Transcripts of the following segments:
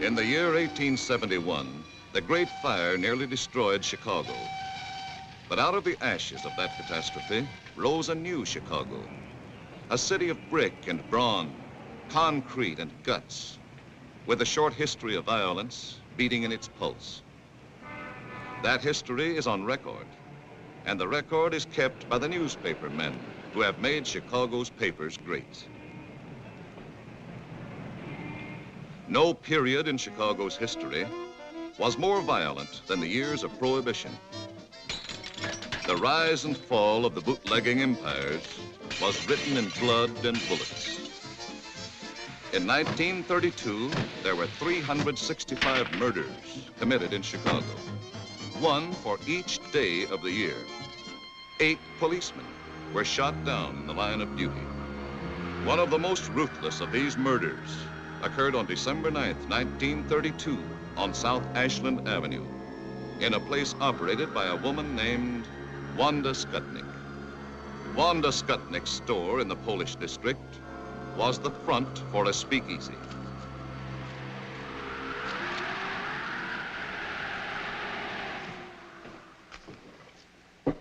In the year 1871, the Great Fire nearly destroyed Chicago. But out of the ashes of that catastrophe rose a new Chicago, a city of brick and brawn, concrete and guts, with a short history of violence beating in its pulse. That history is on record, and the record is kept by the newspaper men who have made Chicago's papers great. No period in Chicago's history was more violent than the years of Prohibition. The rise and fall of the bootlegging empires was written in blood and bullets. In 1932, there were 365 murders committed in Chicago, one for each day of the year. 8 policemen were shot down in the line of duty. One of the most ruthless of these murders occurred on December 9th, 1932, on South Ashland Avenue, in a place operated by a woman named Wanda Skutnik. Wanda Skutnik's store in the Polish district was the front for a speakeasy.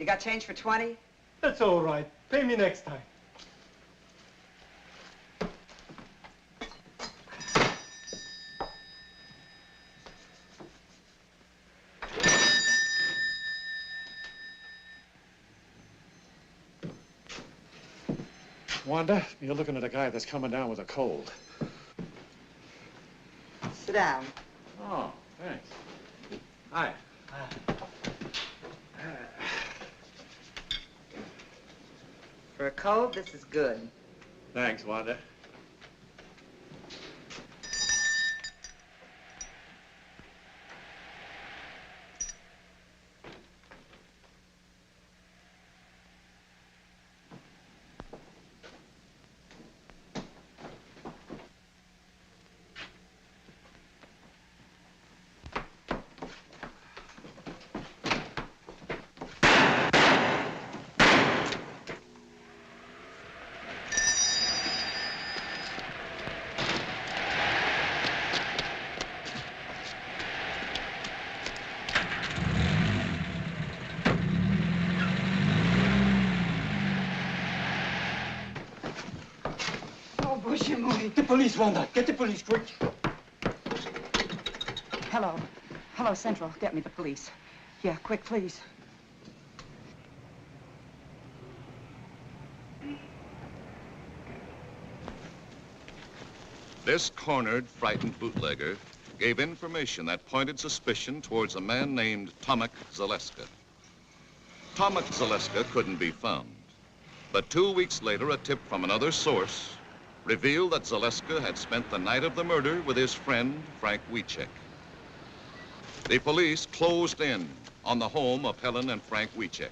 You got change for 20? That's all right. Pay me next time. Wanda, you're looking at a guy that's coming down with a cold. Sit down. Oh, thanks. Hi. For a cold, this is good. Thanks, Wanda. Get the police, Wanda. Get the police, quick. Hello. Hello, Central. Get me the police. Yeah, quick, please. This cornered, frightened bootlegger gave information that pointed suspicion towards a man named Tomek Zaleska. Tomek Zaleska couldn't be found, but 2 weeks later, a tip from another source revealed that Zaleska had spent the night of the murder with his friend, Frank Wiecek. The police closed in on the home of Helen and Frank Wiecek.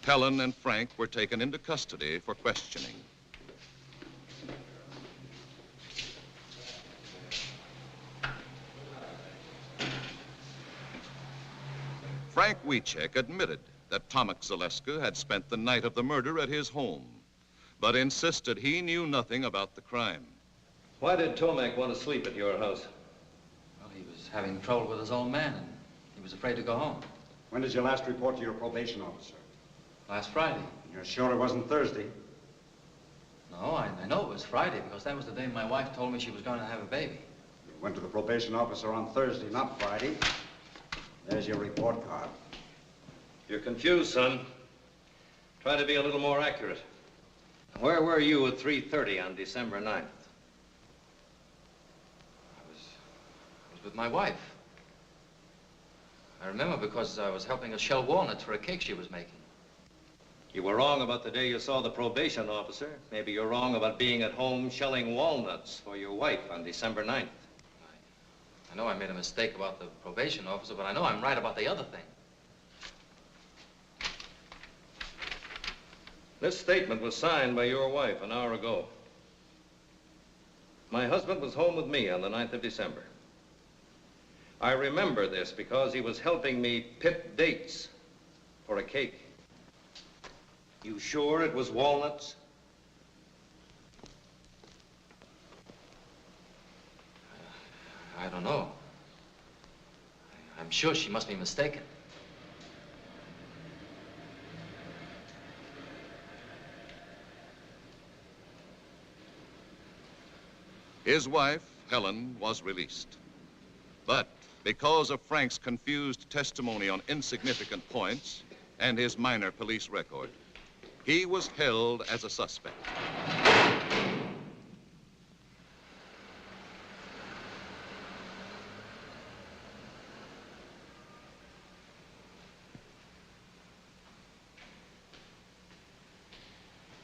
Helen and Frank were taken into custody for questioning. Frank Wiecek admitted that Tomek Zaleska had spent the night of the murder at his home, but insisted he knew nothing about the crime. Why did Tomek want to sleep at your house? Well, he was having trouble with his old man, and he was afraid to go home. When did you last report to your probation officer? Last Friday. You're sure it wasn't Thursday? No, I know it was Friday because that was the day my wife told me she was going to have a baby. You went to the probation officer on Thursday, not Friday. There's your report card. You're confused, son. Try to be a little more accurate. Where were you at 3:30 on December 9th? I was with my wife. I remember because I was helping her shell walnuts for a cake she was making. You were wrong about the day you saw the probation officer. Maybe you're wrong about being at home shelling walnuts for your wife on December 9th. I know I made a mistake about the probation officer, but I know I'm right about the other thing. This statement was signed by your wife an hour ago. My husband was home with me on the 9th of December. I remember this because he was helping me pick dates for a cake. You sure it was walnuts? I don't know. I'm sure she must be mistaken. His wife, Helen, was released. But because of Frank's confused testimony on insignificant points and his minor police record, he was held as a suspect.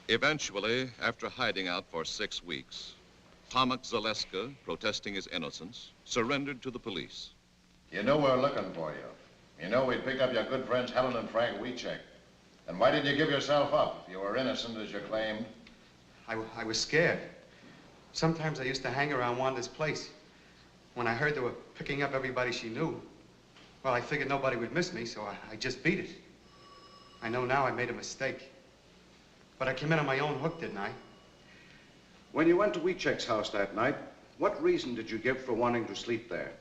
Eventually, after hiding out for 6 weeks, Tomek Zaleska, protesting his innocence, surrendered to the police. You know we're looking for you. You know we'd pick up your good friends Helen and Frank Wiechek. And why did you give yourself up if you were innocent as you claimed? I was scared. Sometimes I used to hang around Wanda's place. When I heard they were picking up everybody she knew, well, I figured nobody would miss me, so I just beat it. I know now I made a mistake. But I came in on my own hook, didn't I? When you went to Wiechek's house that night, what reason did you give for wanting to sleep there?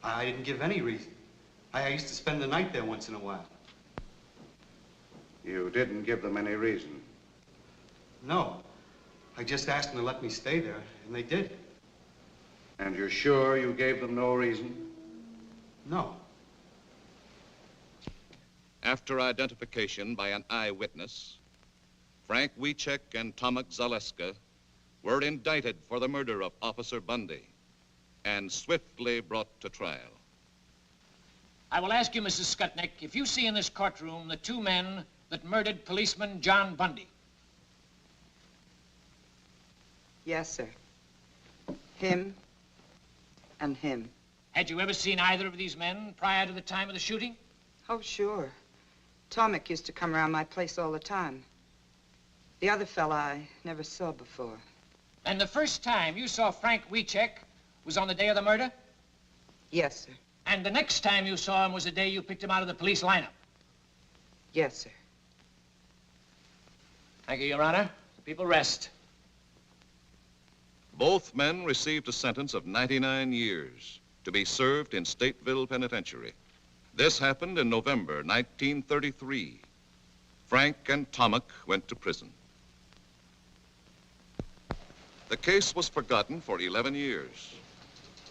I didn't give any reason. I used to spend the night there once in a while. You didn't give them any reason? No. I just asked them to let me stay there, and they did. And you're sure you gave them no reason? No. After identification by an eyewitness, Frank Wiechek and Tomek Zaleska were indicted for the murder of Officer Bundy and swiftly brought to trial. I will ask you, Mrs. Skutnik, if you see in this courtroom the 2 men that murdered policeman John Bundy. Yes, sir. Him and him. Had you ever seen either of these men prior to the time of the shooting? Oh, sure. Tomek used to come around my place all the time. The other fella I never saw before. And the first time you saw Frank Wiechek was on the day of the murder? Yes, sir. And the next time you saw him was the day you picked him out of the police lineup? Yes, sir. Thank you, Your Honor. The people rest. Both men received a sentence of 99 years to be served in Stateville Penitentiary. This happened in November 1933. Frank and Tomek went to prison. The case was forgotten for 11 years.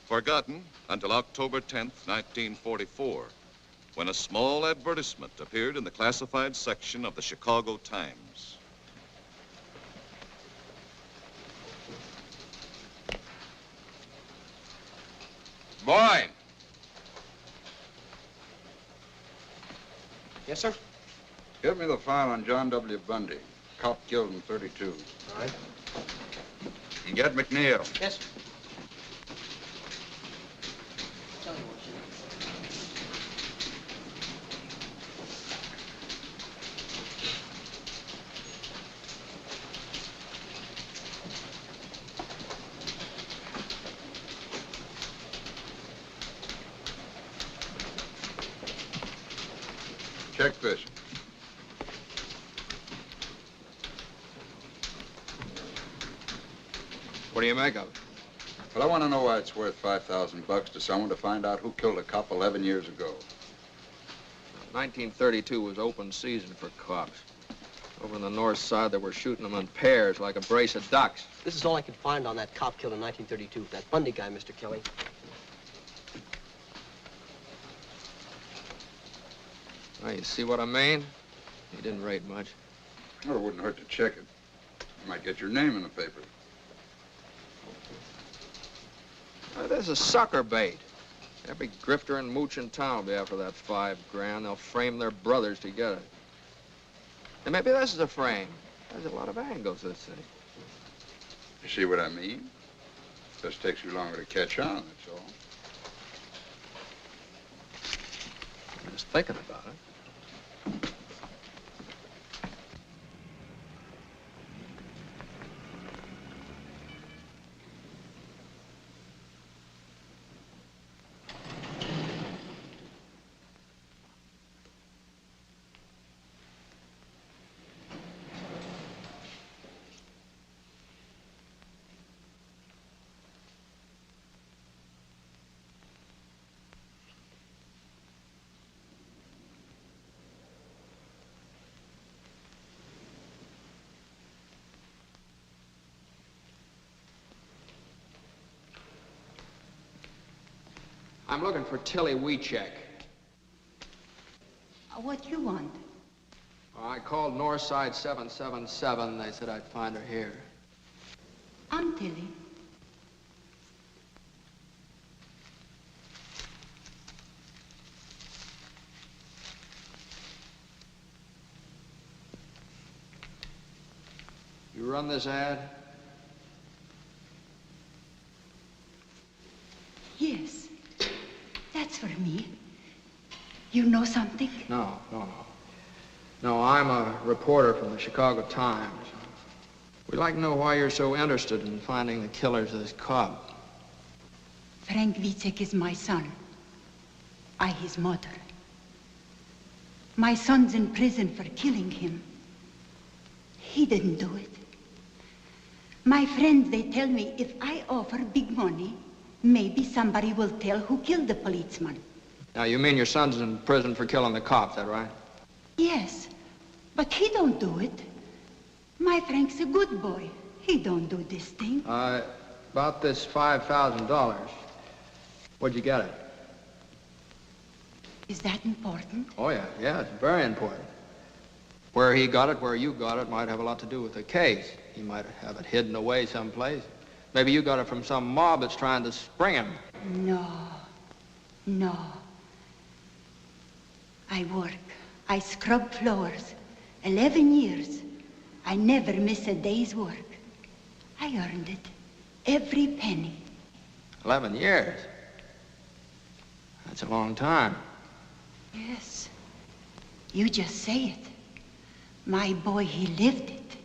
Forgotten until October 10th, 1944, when a small advertisement appeared in the classified section of the Chicago Times. Boy! Yes, sir? Give me the file on John W. Bundy, cop killed in 32. All right. And get McNeil. Yes, sir. Check this. What do you make of it? Well, I want to know why it's worth $5,000 to someone to find out who killed a cop 11 years ago. 1932 was open season for cops. Over on the north side, they were shooting them in pairs like a brace of ducks. This is all I could find on that cop killed in 1932, that Bundy guy, Mr. Kelly. Now, you see what I mean? He didn't rate much. Well, it wouldn't hurt to check it. You might get your name in the paper. This is sucker bait. Every grifter and mooch in town will be after that $5 grand. They'll frame their brothers to get it. And maybe this is a frame. There's a lot of angles to this thing. You see what I mean? Just takes you longer to catch on, that's all. I'm just thinking about it. I'm looking for Tilly Weecheck. What you want? I called Northside 777. They said I'd find her here. I'm Tilly. You run this ad? Yes. That's for me. You know something? No. No, I'm a reporter from the Chicago Times. We'd like to know why you're so interested in finding the killers of this cop. Frank Wietzek is my son. I his mother. My son's in prison for killing him. He didn't do it. My friends, they tell me if I offer big money, maybe somebody will tell who killed the policeman. Now, you mean your son's in prison for killing the cop, is that right? Yes, but he don't do it. My Frank's a good boy. He don't do this thing. About this $5,000. Where'd you get it? Is that important? Oh, yeah, it's very important. Where he got it, where you got it, might have a lot to do with the case. He might have it hidden away someplace. Maybe you got it from some mob that's trying to spring him. No. I work. I scrub floors. 11 years. I never miss a day's work. I earned it. Every penny. 11 years? That's a long time. Yes. You just say it. My boy, he lived it.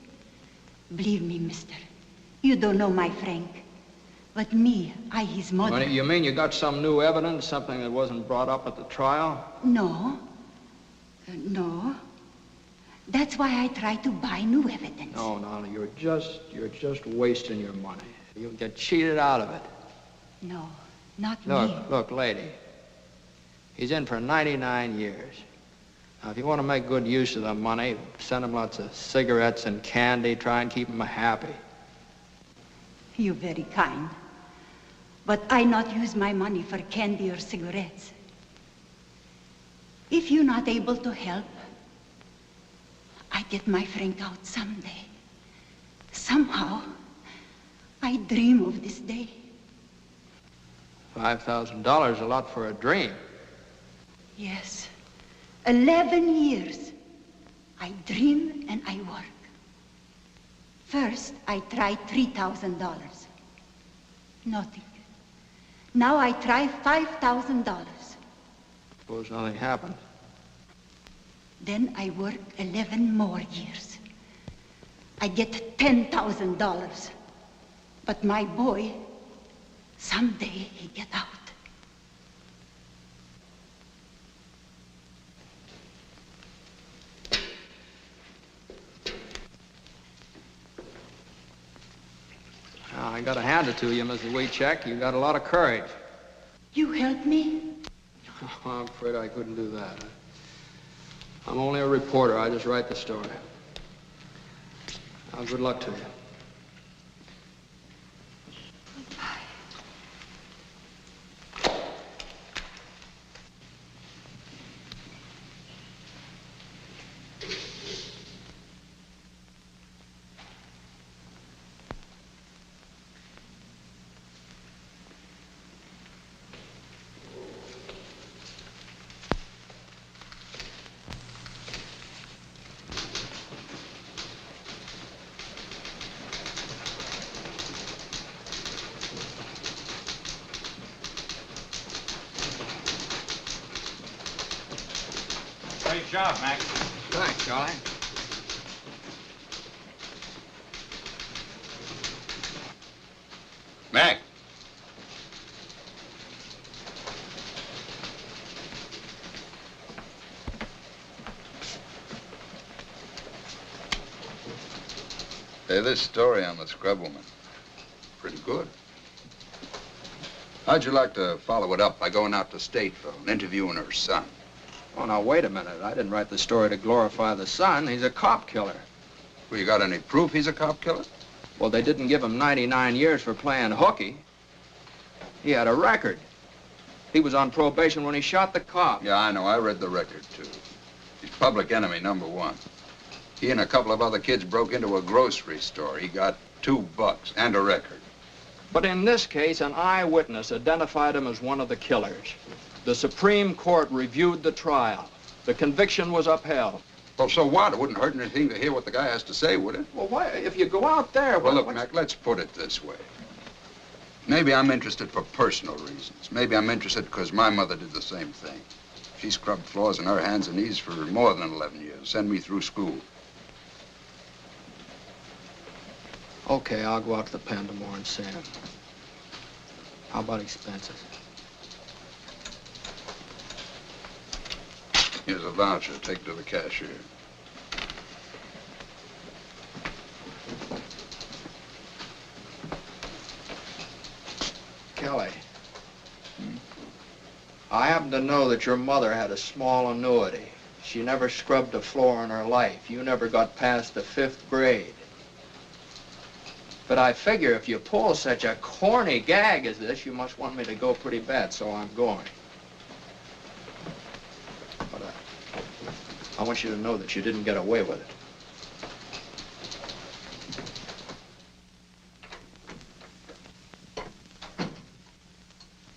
Believe me, mister. You don't know my Frank. But me, I his mother. Well, you mean you got some new evidence, something that wasn't brought up at the trial? No. No. That's why I try to buy new evidence. No, you're just wasting your money. You'll get cheated out of it. No, not me. Look, lady. He's in for 99 years. Now, if you want to make good use of the money, send him lots of cigarettes and candy. Try and keep him happy. You're very kind. But I not use my money for candy or cigarettes. If you're not able to help, I get my Frank out someday. Somehow, I dream of this day. $5,000 a lot for a dream. Yes. 11 years. I dream and I work. First, I tried $3,000. Nothing. Now I try $5,000. Suppose nothing happened. Then I work 11 more years. I get $10,000. But my boy, someday he get out. Now, I gotta hand it to you, Mrs. Weecheck. You got a lot of courage. You help me? I'm afraid I couldn't do that. I'm only a reporter. I just write the story. Now, good luck to you. Great job, Mac. Thanks, Charlie. Mac. Hey, this story on the scrub woman, pretty good. How'd you like to follow it up by going out to Stateville and interviewing her son? Oh, now, wait a minute. I didn't write the story to glorify the son. He's a cop killer. Well, you got any proof he's a cop killer? Well, they didn't give him 99 years for playing hooky. He had a record. He was on probation when he shot the cop. Yeah, I know. I read the record, too. He's public enemy #1. He and a couple of other kids broke into a grocery store. He got $2 and a record. But in this case, an eyewitness identified him as one of the killers. The Supreme Court reviewed the trial. The conviction was upheld. Well, so what? It wouldn't hurt anything to hear what the guy has to say, would it? Well, why? If you go out there... Well, look, Mac, let's put it this way. Maybe I'm interested for personal reasons. Maybe I'm interested because my mother did the same thing. She scrubbed floors on her hands and knees for more than 11 years, sent me through school. Okay, I'll go out to the pen tomorrow and see him. How about expenses? Here's a voucher. Take it to the cashier. Kelly. I happen to know that your mother had a small annuity. She never scrubbed a floor in her life. You never got past the 5th grade. But I figure if you pull such a corny gag as this, you must want me to go pretty bad, so I'm going. But I want you to know that you didn't get away with it.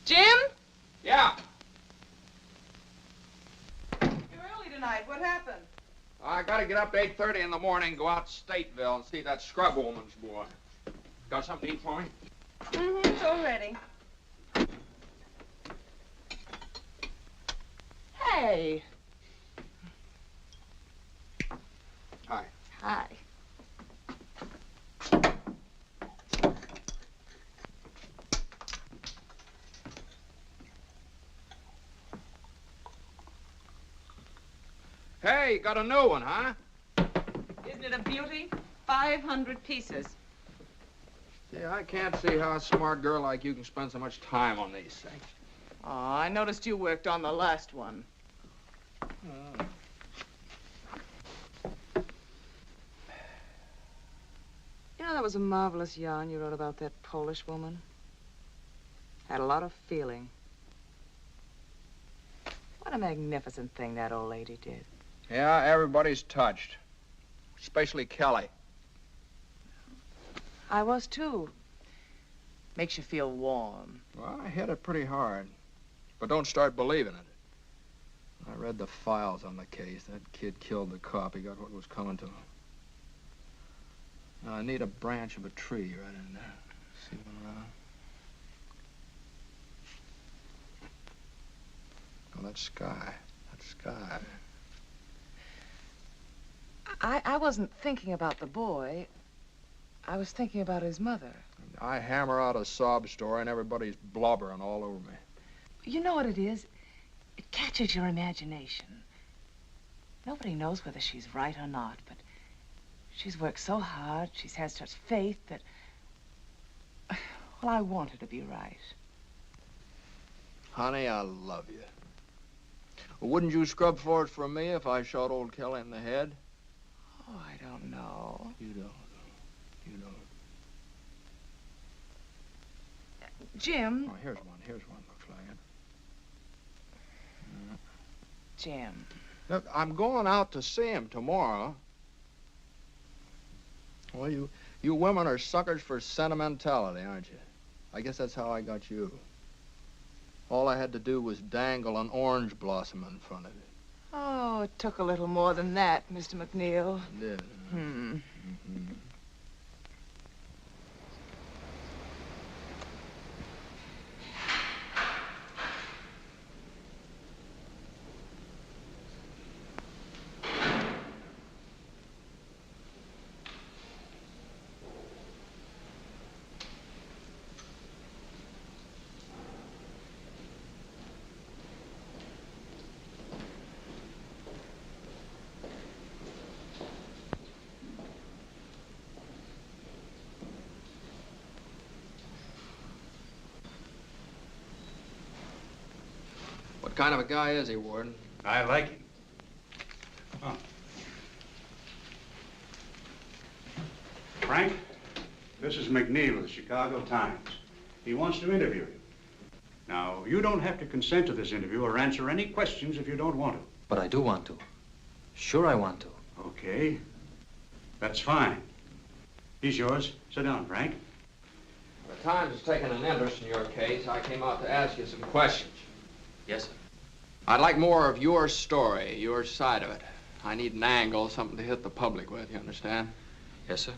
Jim? Yeah. You're early tonight. What happened? I gotta get up at 8:30 in the morning, go out to Stateville and see that scrub woman's boy. Got something to eat for me? Mm-hmm, it's all ready. Hey. Hi. Hi. Hey, you got a new one, huh? Isn't it a beauty? 500 pieces. Yeah, I can't see how a smart girl like you can spend so much time on these things. Oh, I noticed you worked on the last one. You know, that was a marvelous yarn you wrote about that Polish woman. Had a lot of feeling. What a magnificent thing that old lady did. Yeah, everybody's touched. Especially Kelly. I was, too. Makes you feel warm. Well, I hit it pretty hard. But don't start believing it. I read the files on the case. That kid killed the cop. He got what was coming to him. Now, I need a branch of a tree right in there. See one around. Oh, that sky. That sky. I wasn't thinking about the boy. I was thinking about his mother. I hammer out a sob story and everybody's blubbering all over me. You know what it is? It catches your imagination. Nobody knows whether she's right or not, but she's worked so hard, she's had such faith that, well, I want her to be right. Honey, I love you. Well, wouldn't you scrub floors for me if I shot old Kelly in the head? Oh, I don't know. You don't. You don't. Jim. Oh, here's one. Here's one. Looks like it. Jim. Look, I'm going out to see him tomorrow. Well, you women are suckers for sentimentality, aren't you? I guess that's how I got you. All I had to do was dangle an orange blossom in front of it. Oh, it took a little more than that, Mr. McNeil. It did. Mm-hmm. What kind of a guy is he, Warden? I like him. Oh. Frank, this is McNeil of the Chicago Times. He wants to interview you. Now, you don't have to consent to this interview or answer any questions if you don't want to. But I do want to. Sure I want to. Okay. That's fine. He's yours. Sit down, Frank. The Times has taken an interest in your case. I came out to ask you some questions. Yes, sir. I'd like more of your story, your side of it. I need an angle, something to hit the public with, you understand? Yes, sir.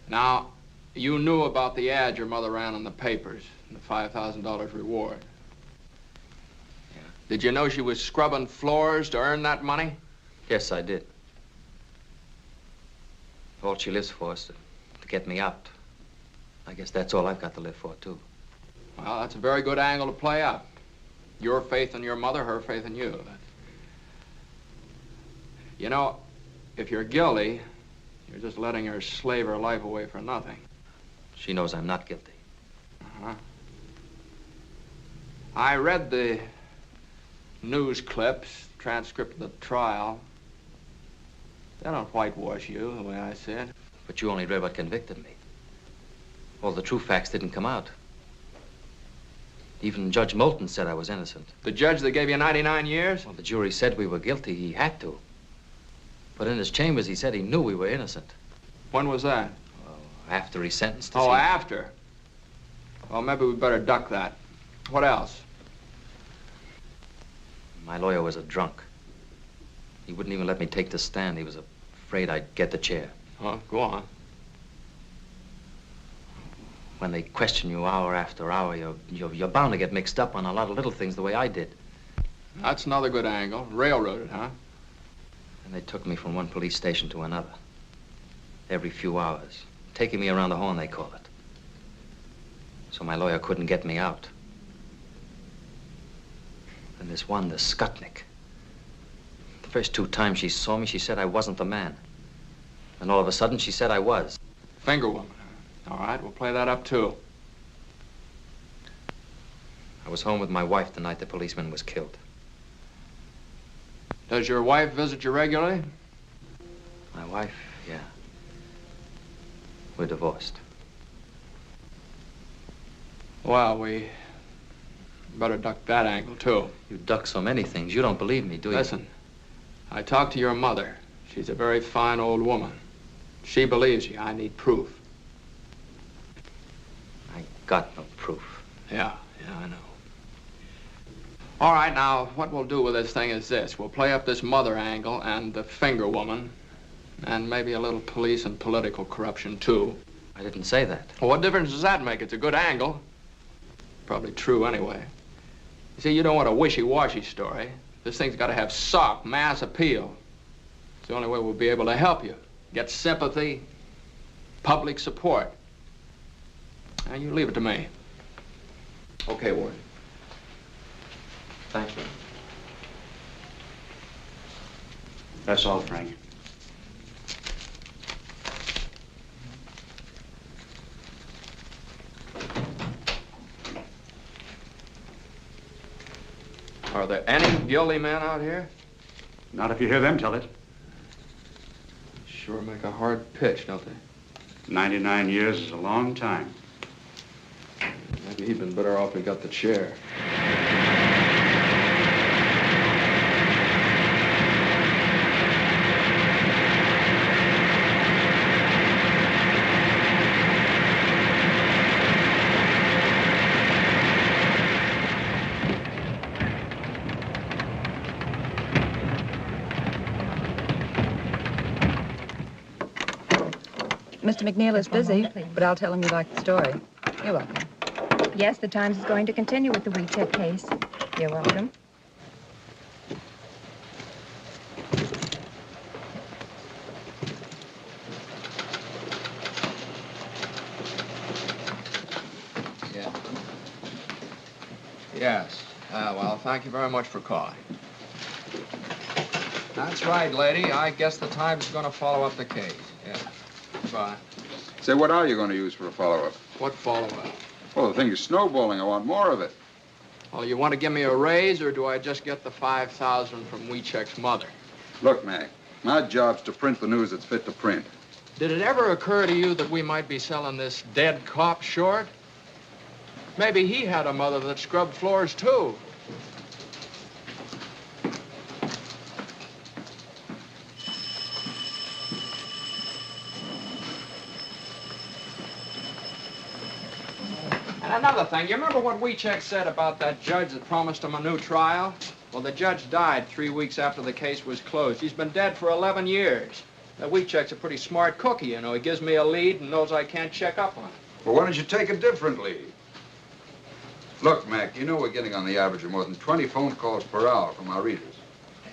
Now, you knew about the ad your mother ran in the papers, and the $5,000 reward. Yeah. Did you know she was scrubbing floors to earn that money? Yes, I did. All she lives for is to get me out. I guess that's all I've got to live for, too. Well, that's a very good angle to play up. Your faith in your mother, her faith in you. You know, if you're guilty, you're just letting her slave her life away for nothing. She knows I'm not guilty. Uh-huh. I read the news clips, transcript of the trial. They don't whitewash you, the way I see it. But you only read what convicted me. All the true facts didn't come out. Even Judge Moulton said I was innocent. The judge that gave you 99 years? Well, the jury said we were guilty. He had to. But in his chambers, he said he knew we were innocent. When was that? Well, after he sentenced us. Oh, after? Well, maybe we better duck that. What else? My lawyer was a drunk. He wouldn't even let me take the stand. He was afraid I'd get the chair. Oh, go on. When they question you hour after hour, you're bound to get mixed up on a lot of little things the way I did. That's another good angle. Railroaded, huh? And they took me from one police station to another. Every few hours. Taking me around the horn, they call it. So my lawyer couldn't get me out. And this one, the Skutnik. The first 2 times she saw me, she said I wasn't the man. And all of a sudden, she said I was. Finger woman. All right, we'll play that up, too. I was home with my wife the night the policeman was killed. Does your wife visit you regularly? My wife, yeah. We're divorced. Well, we better duck that angle, too. You duck so many things. You don't believe me, do you? Listen, I talked to your mother. She's a very fine old woman. She believes you. I need proof. I got no proof. Yeah, I know. All right, now, what we'll do with this thing is this. We'll play up this mother angle and the finger woman, and maybe a little police and political corruption, too. I didn't say that. Well, what difference does that make? It's a good angle. Probably true, anyway. You see, you don't want a wishy-washy story. This thing's got to have sock, mass appeal. It's the only way we'll be able to help you. Get sympathy, public support. And you leave it to me. Okay, Ward. Thank you. That's all, Frank. Are there any guilty men out here? Not if you hear them tell it. Sure make a hard pitch, don't they? 99 years is a long time. Maybe he'd been better off if he got the chair. Mr. McNeil is busy, but I'll tell him you like the story. You're welcome. Yes, the Times is going to continue with the WeCheck case. You're welcome. Yeah. Yes. Well, thank you very much for calling. That's right, lady. I guess the Times is going to follow up the case. Yeah. Goodbye. Say, what are you going to use for a follow-up? What follow-up? Well, the thing is snowballing. I want more of it. Well, you want to give me a raise, or do I just get the $5,000 from WeCheck's mother? Look, Mac, my job's to print the news that's fit to print. Did it ever occur to you that we might be selling this dead cop short? Maybe he had a mother that scrubbed floors, too. And another thing, you remember what Wiechek said about that judge that promised him a new trial? Well, the judge died 3 weeks after the case was closed. He's been dead for 11 years. Now, Wiechek's a pretty smart cookie, you know. He gives me a lead and knows I can't check up on it. Well, why don't you take a different lead? Look, Mac, you know we're getting on the average of more than 20 phone calls per hour from our readers.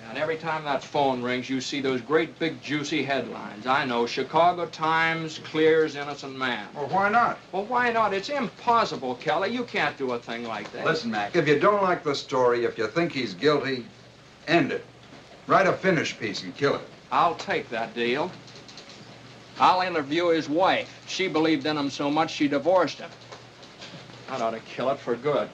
And every time that phone rings, you see those great big juicy headlines. I know, Chicago Times clears innocent man. Well, why not? Well, why not? It's impossible, Kelly. You can't do a thing like that. Listen, Mac, if you don't like the story, if you think he's guilty, end it. Write a finish piece and kill it. I'll take that deal. I'll interview his wife. She believed in him so much she divorced him. That ought to kill it for good.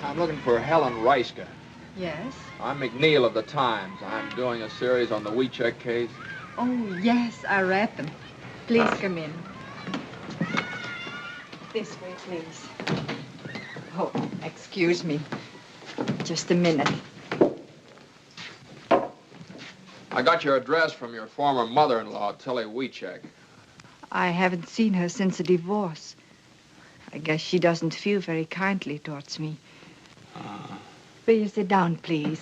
I'm looking for Helen Reiska. Yes? I'm McNeil of the Times. I'm doing a series on the Wiechek case. Oh, yes, I read them. Please come in. This way, please. Oh, excuse me. Just a minute. I got your address from your former mother-in-law, Tilly Wiechek. I haven't seen her since the divorce. I guess she doesn't feel very kindly towards me. Will you sit down, please?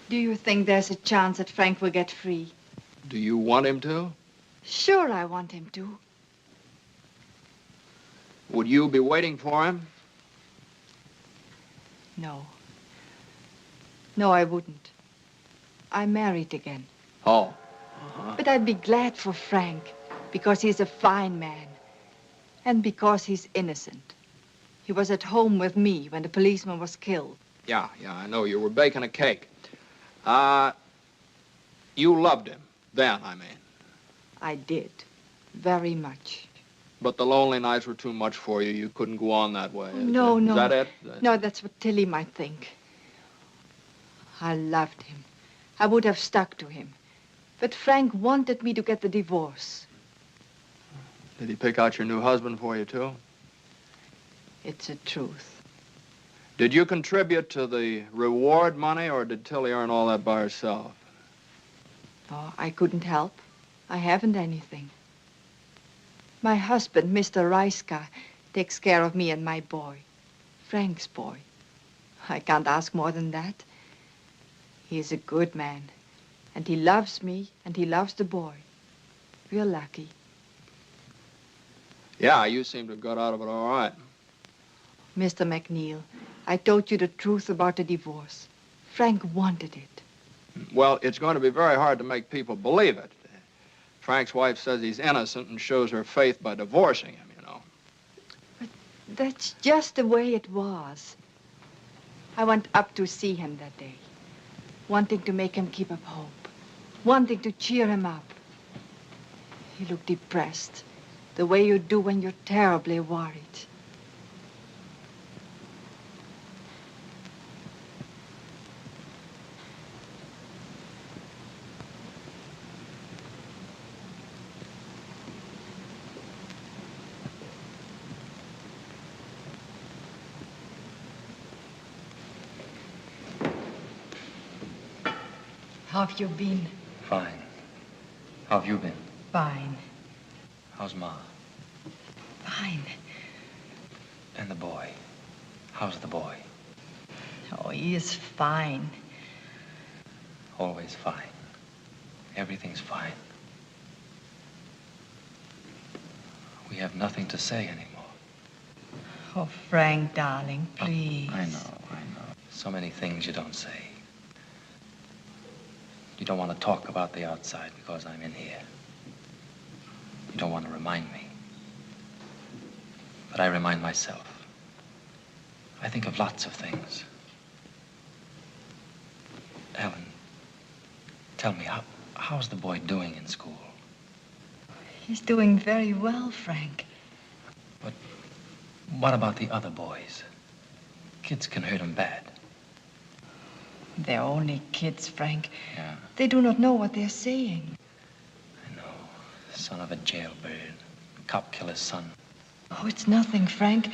Do you think there's a chance that Frank will get free? Do you want him to? Sure, I want him to. Would you be waiting for him? No. No, I wouldn't. I'm married again. Oh. But I'd be glad for Frank, because he's a fine man. And because he's innocent. He was at home with me when the policeman was killed. Yeah, I know. You were baking a cake. You loved him. Then, I mean. I did. Very much. But the lonely nights were too much for you. You couldn't go on that way. No. Is that it? No, that's what Tilly might think. I loved him. I would have stuck to him. But Frank wanted me to get the divorce. Did he pick out your new husband for you, too? It's the truth. Did you contribute to the reward money, or did Tilly earn all that by herself? Oh, I couldn't help. I haven't anything. My husband, Mr. Reiska, takes care of me and my boy. Frank's boy. I can't ask more than that. He is a good man. And he loves me, and he loves the boy. We're lucky. Yeah, you seem to have got out of it all right. Mr. McNeil, I told you the truth about the divorce. Frank wanted it. Well, it's going to be very hard to make people believe it. Frank's wife says he's innocent and shows her faith by divorcing him, you know. But that's just the way it was. I went up to see him that day, wanting to make him keep up hope, wanting to cheer him up. He looked depressed, the way you do when you're terribly worried. How have you been? Fine. How have you been? Fine. How's Ma? Fine. And the boy? How's the boy? Oh, he is fine. Always fine. Everything's fine. We have nothing to say anymore. Oh, Frank, darling, please. I know. So many things you don't say. You don't want to talk about the outside because I'm in here. You don't want to remind me. But I remind myself. I think of lots of things. Ellen, tell me, how's the boy doing in school? He's doing very well, Frank. What about the other boys? Kids can hurt him bad. They're only kids, Frank. Yeah. They do not know what they're saying. Son of a jailbird. Cop killer's son. Oh, it's nothing, Frank.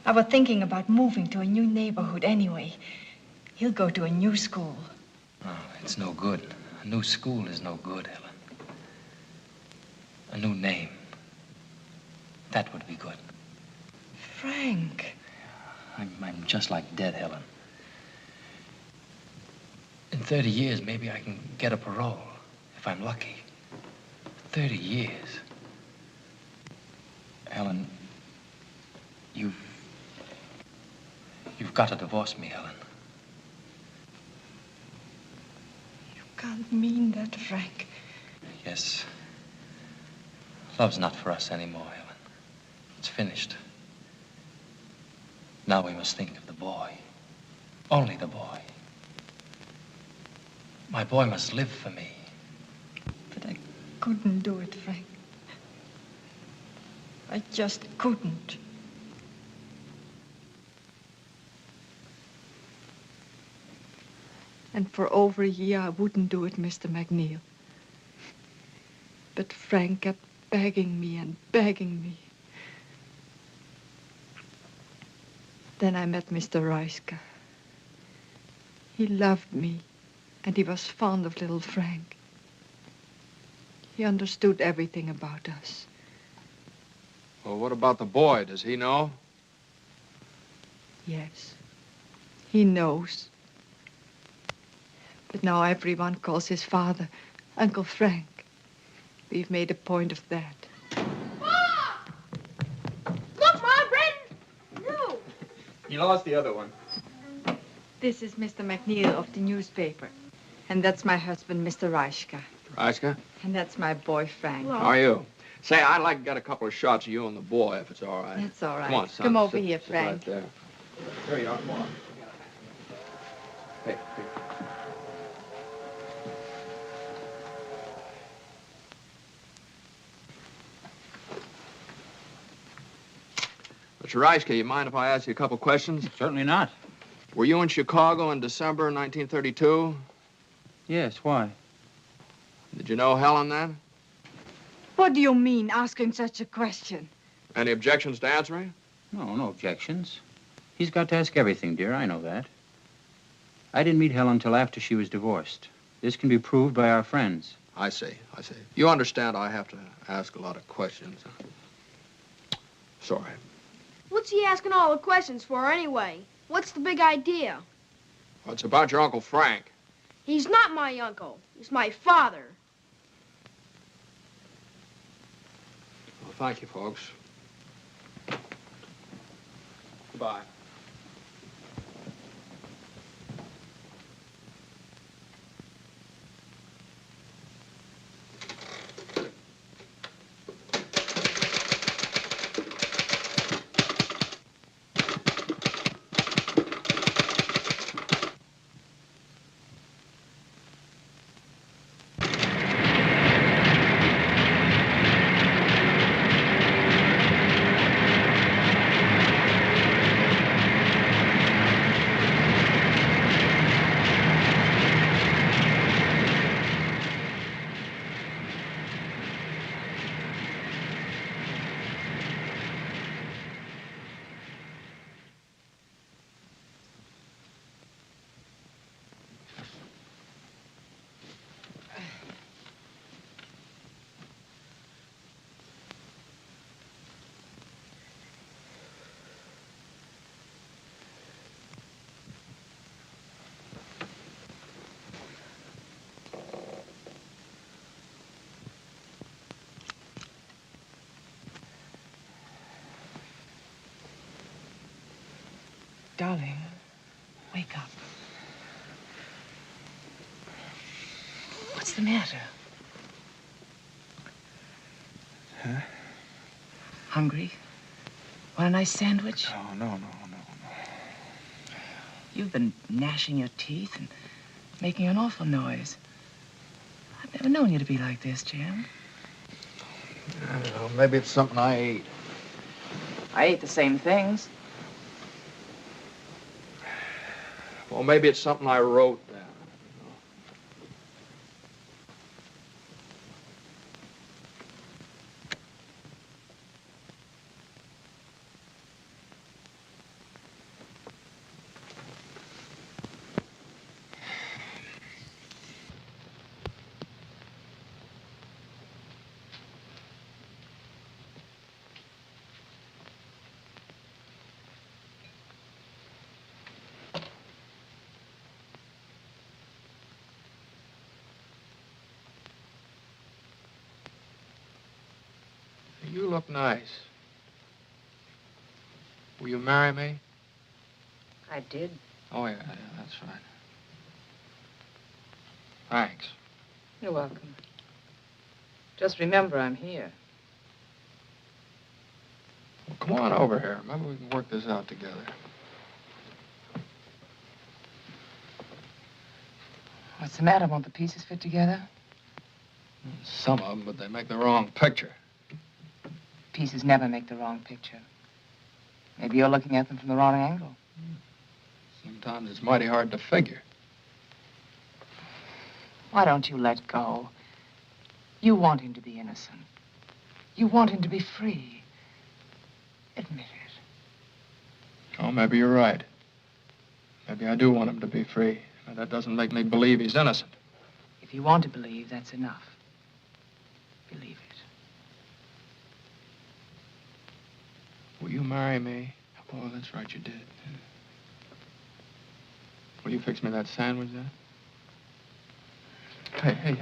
I was thinking about moving to a new neighborhood anyway. He'll go to a new school. Oh, it's no good. A new school is no good, Helen. A new name. That would be good. Frank. I'm just like dead, Helen. In 30 years, maybe I can get a parole, if I'm lucky. 30 years. Helen, you've got to divorce me, Helen. You can't mean that, Frank. Yes. Love's not for us anymore, Helen. It's finished. Now we must think of the boy. Only the boy. My boy must live for me. But I couldn't do it, Frank. I just couldn't. And for over a year, I wouldn't do it, Mr. McNeil. But Frank kept begging me and begging me. Then I met Mr. Reiska. He loved me, and he was fond of little Frank. He understood everything about us. Well, what about the boy? Does he know? Yes, he knows. But now everyone calls his father Uncle Frank. We've made a point of that. Look, Mom, Brandon! No! He lost the other one. This is Mr. McNeil of the newspaper. And that's my husband, Mr. Reiska. Reiska? And that's my boy, Frank. How are you? Say, I'd like to get a couple of shots of you and the boy, if it's all right. That's all right. Come on, son. Come over Sit- here, sit Frank. Right there. There you are. Come on. Hey. Mr. Reiska, you mind if I ask you a couple questions? Certainly not. Were you in Chicago in December 1932? Yes, why? Did you know Helen then? What do you mean, asking such a question? Any objections to answering? No, no objections. He's got to ask everything, dear. I know that. I didn't meet Helen till after she was divorced. This can be proved by our friends. I see. You understand I have to ask a lot of questions. Sorry. What's he asking all the questions for anyway? What's the big idea? Well, it's about your Uncle Frank. He's not my uncle. He's my father. Well, thank you, folks. Goodbye. Darling, wake up. What's the matter? Huh? Hungry? Want a nice sandwich? Oh, no. You've been gnashing your teeth and making an awful noise. I've never known you to be like this, Jim. I don't know. Maybe it's something I ate. I ate the same things. Well, maybe it's something I wrote down. You look nice. Will you marry me? I did. Oh, yeah, that's right. Thanks. You're welcome. Just remember I'm here. Well, come on over here. Maybe we can work this out together. What's the matter? Won't the pieces fit together? Some of them, but they make the wrong picture. Pieces never make the wrong picture. Maybe you're looking at them from the wrong angle. Sometimes it's mighty hard to figure. Why don't you let go? You want him to be innocent. You want him to be free. Admit it. Oh, maybe you're right. Maybe I do want him to be free. But that doesn't make me believe he's innocent. If you want to believe, that's enough. Believe it. Will you marry me? Oh, that's right, you did. Will you fix me that sandwich then? Hey.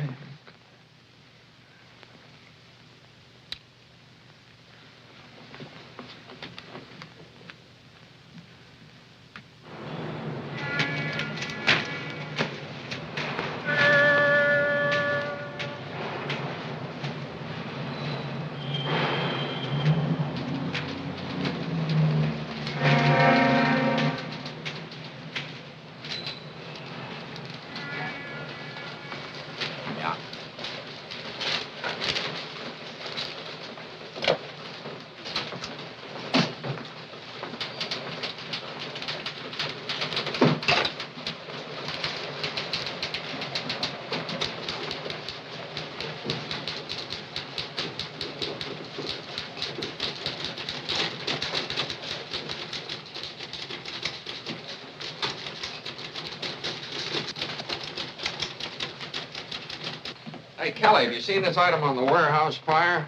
Hey, Kelly, have you seen this item on the warehouse fire?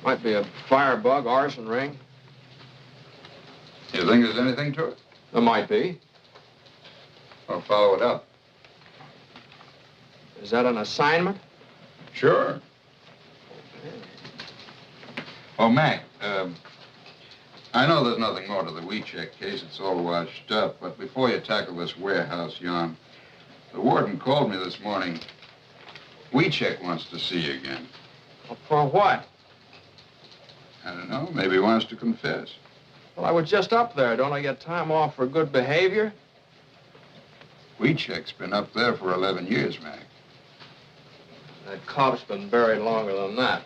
Might be a firebug, arson ring. You think there's anything to it? There might be. I'll follow it up. Is that an assignment? Sure. Oh, Mac, I know there's nothing more to the WeCheck case. It's all washed up. But before you tackle this warehouse yarn, the warden called me this morning. WeCheck wants to see you again. Well, for what? I don't know. Maybe he wants to confess. Well, I was just up there. Don't I get time off for good behavior? WeCheck's been up there for 11 years, Mac. That cop's been buried longer than that.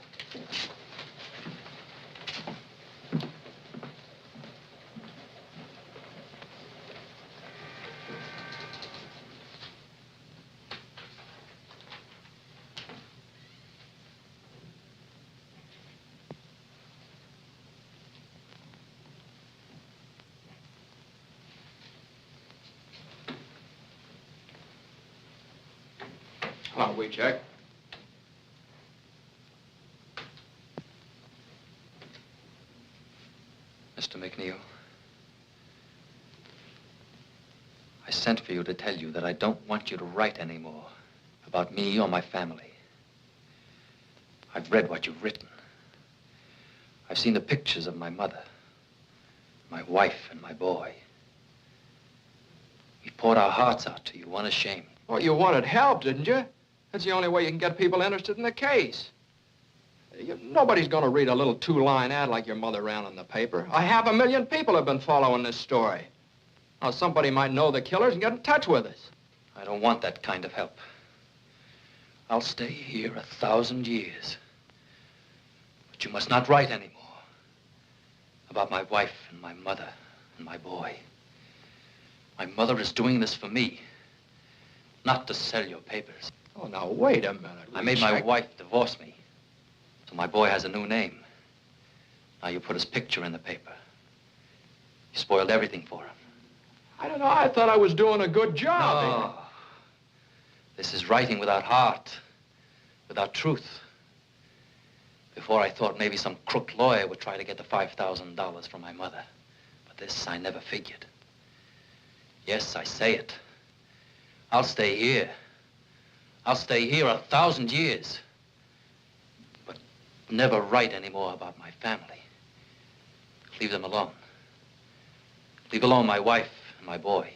Hello, WeCheck. Mr. McNeil, I sent for you to tell you that I don't want you to write anymore about me or my family. I've read what you've written. I've seen the pictures of my mother, my wife, and my boy. We've poured our hearts out to you, unashamed. Well, you wanted help, didn't you? That's the only way you can get people interested in the case. Nobody's going to read a little two-line ad like your mother ran in the paper. 500,000 people have been following this story. Now, somebody might know the killers and get in touch with us. I don't want that kind of help. I'll stay here 1,000 years. But you must not write anymore about my wife and my mother and my boy. My mother is doing this for me, not to sell your papers. Oh, now, wait a minute. I made my wife divorce me, so my boy has a new name. Now you put his picture in the paper. You spoiled everything for him. I don't know. I thought I was doing a good job. No. This is writing without heart, without truth. Before I thought maybe some crook lawyer would try to get the $5,000 from my mother. But this I never figured. Yes, I say it. I'll stay here. I'll stay here 1,000 years. But never write anymore about my family. Leave them alone. Leave alone my wife and my boy.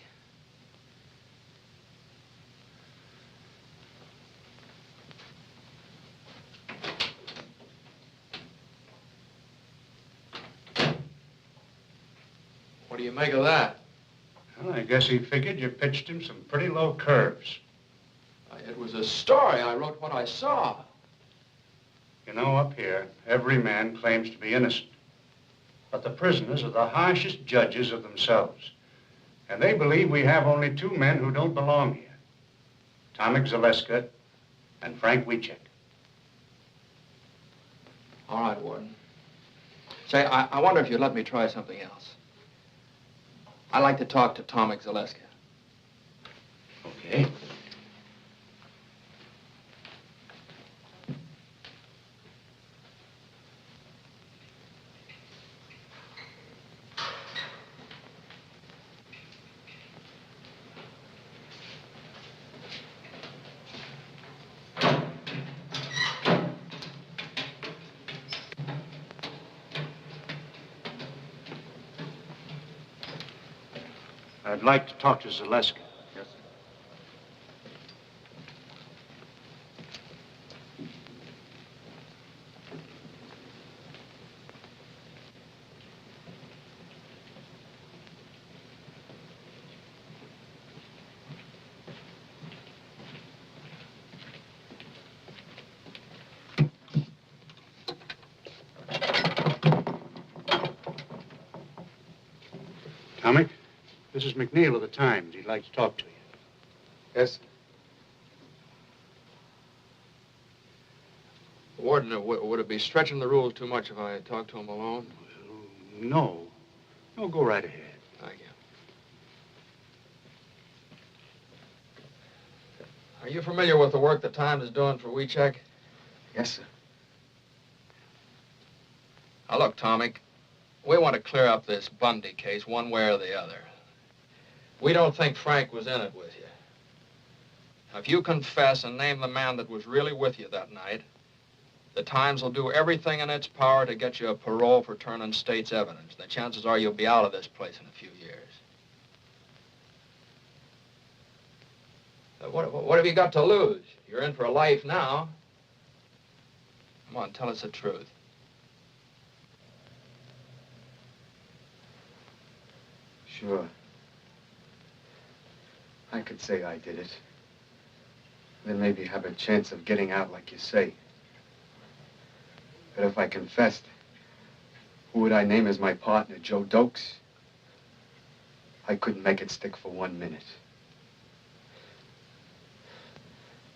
What do you make of that? Well, I guess he figured you pitched him some pretty low curves. It was a story. I wrote what I saw. You know, up here, every man claims to be innocent. But the prisoners are the harshest judges of themselves. And they believe we have only two men who don't belong here. Tomek Zaleska and Frank Wiecek. All right, Warden. Say, I wonder if you'd let me try something else. I'd like to talk to Tomek Zaleska. Okay. I'd like to talk to Zaleska. Yes, sir. Tomek, this is McNeil of the Times. He'd like to talk to you. Yes? Warden, would it be stretching the rules too much if I talked to him alone? No. No, go right ahead. Thank you. Are you familiar with the work the Times is doing for Wiecek? Yes, sir. Now, look, Tomek, we want to clear up this Bundy case one way or the other. We don't think Frank was in it with you. Now, if you confess and name the man that was really with you that night, the Times will do everything in its power to get you a parole for turning state's evidence. The chances are you'll be out of this place in a few years. What have you got to lose? You're in for a life now. Come on, tell us the truth. Sure. I could say I did it. Then maybe have a chance of getting out like you say. But if I confessed, who would I name as my partner? Joe Dokes? I couldn't make it stick for 1 minute.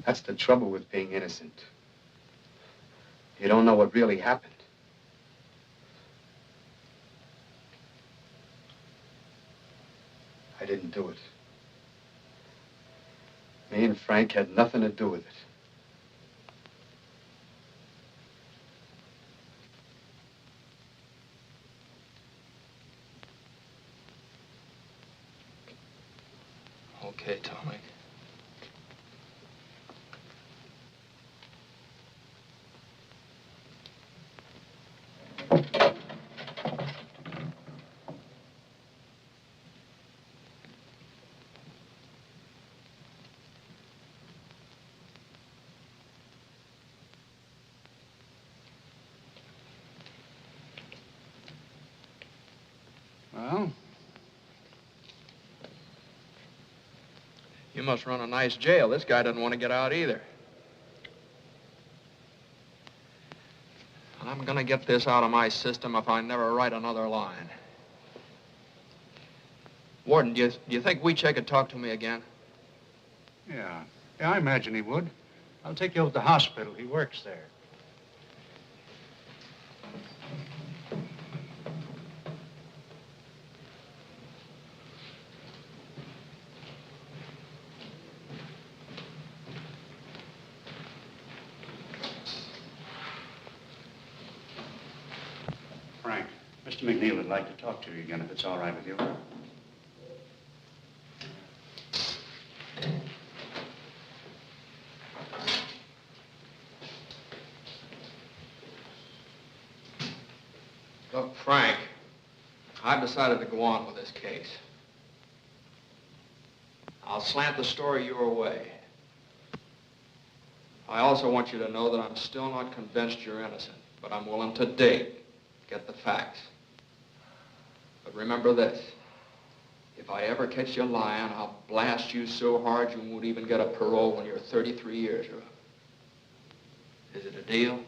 That's the trouble with being innocent. You don't know what really happened. I didn't do it. Me and Frank had nothing to do with it. Okay, Tomek. Well? You must run a nice jail. This guy doesn't want to get out either. I'm gonna get this out of my system if I never write another line. Warden, do you think Weechek could talk to me again? Yeah, I imagine he would. I'll take you over to the hospital. He works there. Frank, Mr. McNeil would like to talk to you again if it's all right with you. Look, Frank, I've decided to go on with this case. I'll slant the story your way. I also want you to know that I'm still not convinced you're innocent, but I'm willing to get the facts. But remember this, if I ever catch you lying, I'll blast you so hard you won't even get a parole when you're 33 years or up. Is it a deal?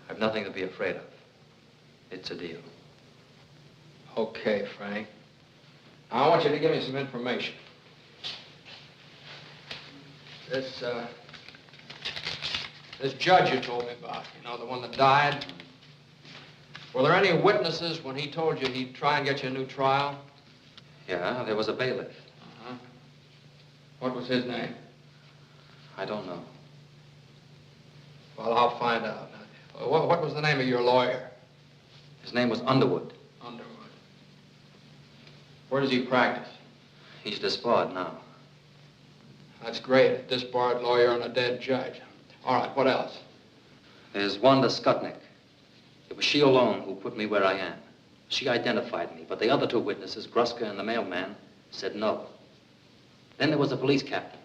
I've nothing to be afraid of. It's a deal. Okay, Frank. Now, I want you to give me some information. This judge you told me about, you know, the one that died. Were there any witnesses when he told you he'd try and get you a new trial? Yeah, there was a bailiff. Uh-huh. What was his name? I don't know. Well, I'll find out. What was the name of your lawyer? His name was Underwood. Underwood. Where does he practice? He's disbarred now. That's great. A disbarred lawyer and a dead judge. All right, what else? There's Wanda Skutnik. It was she alone who put me where I am. She identified me, but the other two witnesses, Gruska and the mailman, said no. Then there was the police captain.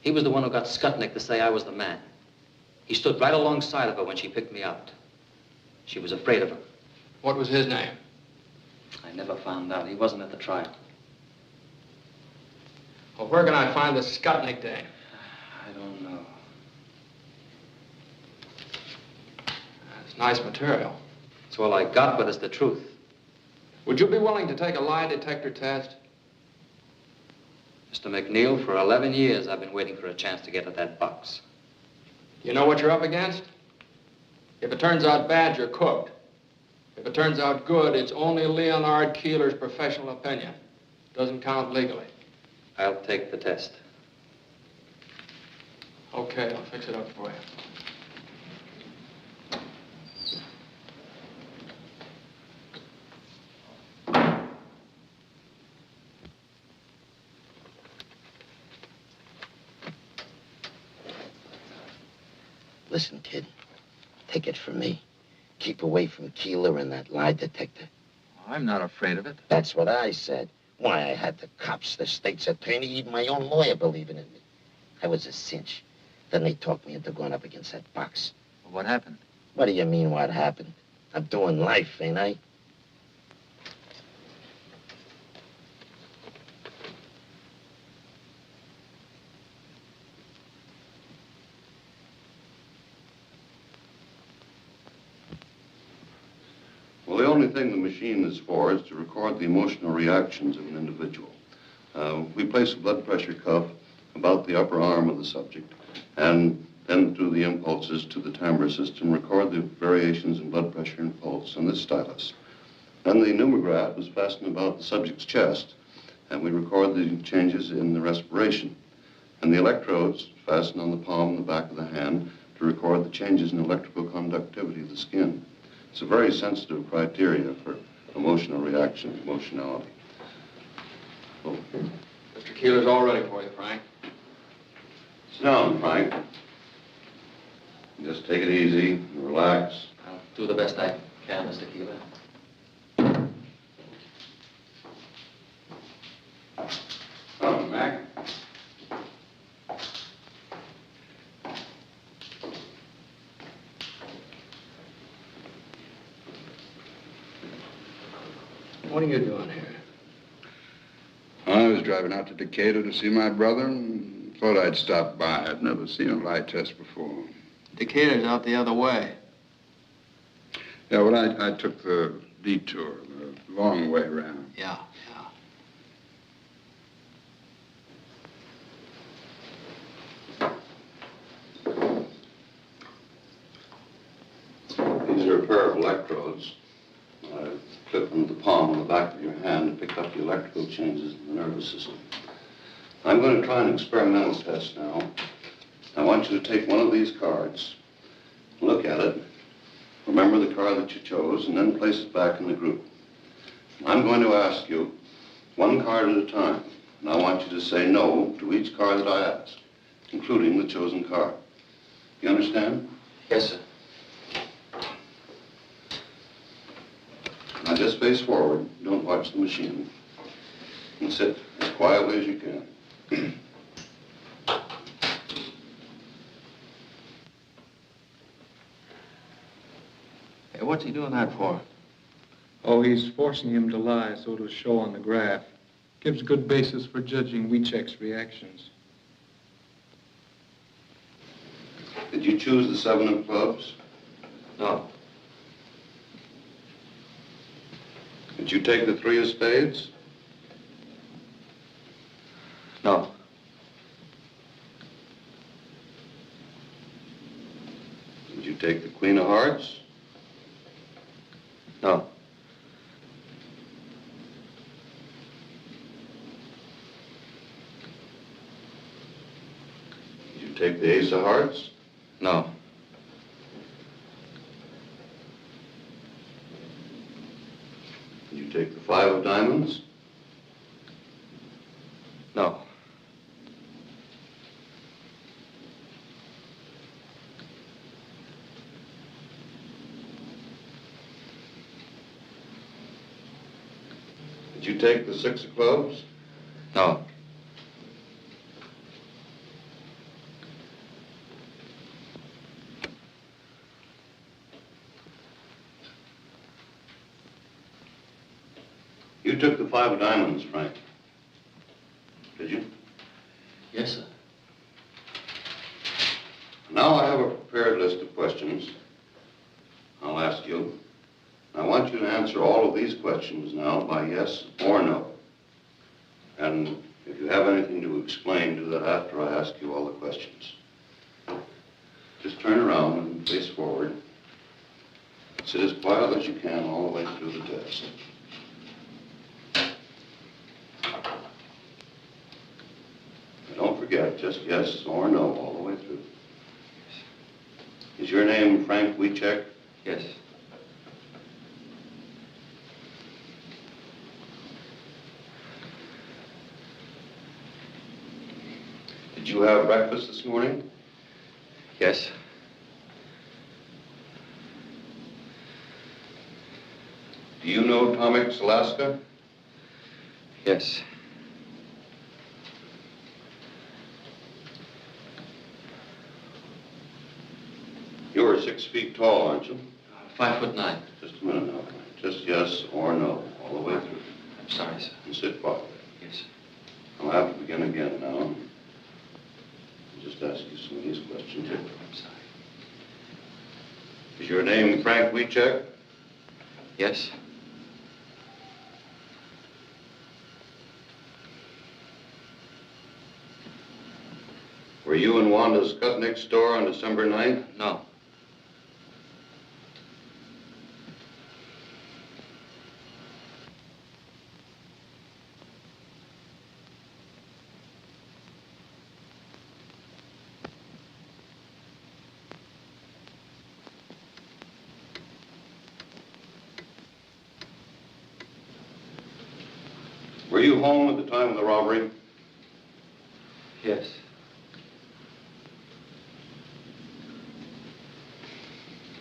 He was the one who got Skutnik to say I was the man. He stood right alongside of her when she picked me out. She was afraid of him. What was his name? I never found out. He wasn't at the trial. Well, where can I find the Skutnik dame? I don't know. That's nice material. It's all I got, but it's the truth. Would you be willing to take a lie detector test? Mr. McNeil, for 11 years, I've been waiting for a chance to get at that box. You know what you're up against? If it turns out bad, you're cooked. If it turns out good, it's only Leonard Keeler's professional opinion. Doesn't count legally. I'll take the test. Okay, I'll fix it up for you. Listen, kid, take it from me. Keep away from Keeler and that lie detector. I'm not afraid of it. That's what I said. Why, I had the cops, the state's attorney, even my own lawyer believing in me. I was a cinch. Then they talked me into going up against that box. Well, what happened? What do you mean, what happened? I'm doing life, ain't I? Well, the only thing the machine is for is to record the emotional reactions of an individual. We place a blood pressure cuff about the upper arm of the subject, and then through the impulses to the timbre system, record the variations in blood pressure and pulse on this stylus. Then the pneumograph is fastened about the subject's chest, and we record the changes in the respiration. And the electrodes fastened on the palm and the back of the hand to record the changes in electrical conductivity of the skin. It's a very sensitive criteria for emotional reaction, emotionality. Oh. Mr. Keeler's all ready for you, Frank. Sit down, Frank. Just take it easy and relax. I'll do the best I can, Mr. Keeler. Come, Mac. What are you doing here? I was driving out to Decatur to see my brother and thought I'd stop by. I'd never seen a lie test before. Decatur's out the other way. Yeah, well, I took the detour, the long way around. Yeah. These are a pair of electrodes. I clipped them to the palm on the back of your hand and picked up the electrical changes in the nervous system. I'm going to try an experimental test now. I want you to take one of these cards, look at it, remember the card that you chose, and then place it back in the group. I'm going to ask you one card at a time, and I want you to say no to each card that I ask, including the chosen card. You understand? Yes, sir. Now just face forward. Don't watch the machine. And sit as quietly as you can. Hey, what's he doing that for? Oh, he's forcing him to lie so it'll show on the graph. Gives good basis for judging Wiechek's reactions. Did you choose the 7 of clubs? No. Did you take the 3 of spades? No. Did you take the Queen of Hearts? No. Did you take the Ace of Hearts? No. Did you take the 5 of Diamonds? No. Did you take the 6 of Clubs? No. You took the 5 of Diamonds, Frank. Did you? Yes, sir. Now I have a prepared list of questions I'll ask you. I want you to answer all of these questions now by yes or no. And if you have anything to explain, do that after I ask you all the questions. Just turn around and face forward. Sit as quiet as you can all the way through the test. And don't forget, just yes or no all the way through. Is your name Frank Wiechek? Yes. Did you have breakfast this morning? Yes. Do you know Tomix, Alaska? Yes. You're 6 feet tall, aren't you? 5'9". Just a minute now. Just yes or no, all the way through. I'm sorry, sir. And sit quietly. Yes, sir. I'll have to begin again now. I'll just ask you some of these questions. I'm sorry. Is your name Frank Wiechek? Yes. Were you in Wanda Skutnik's store on December 9th? No. Were you home at the time of the robbery? Yes.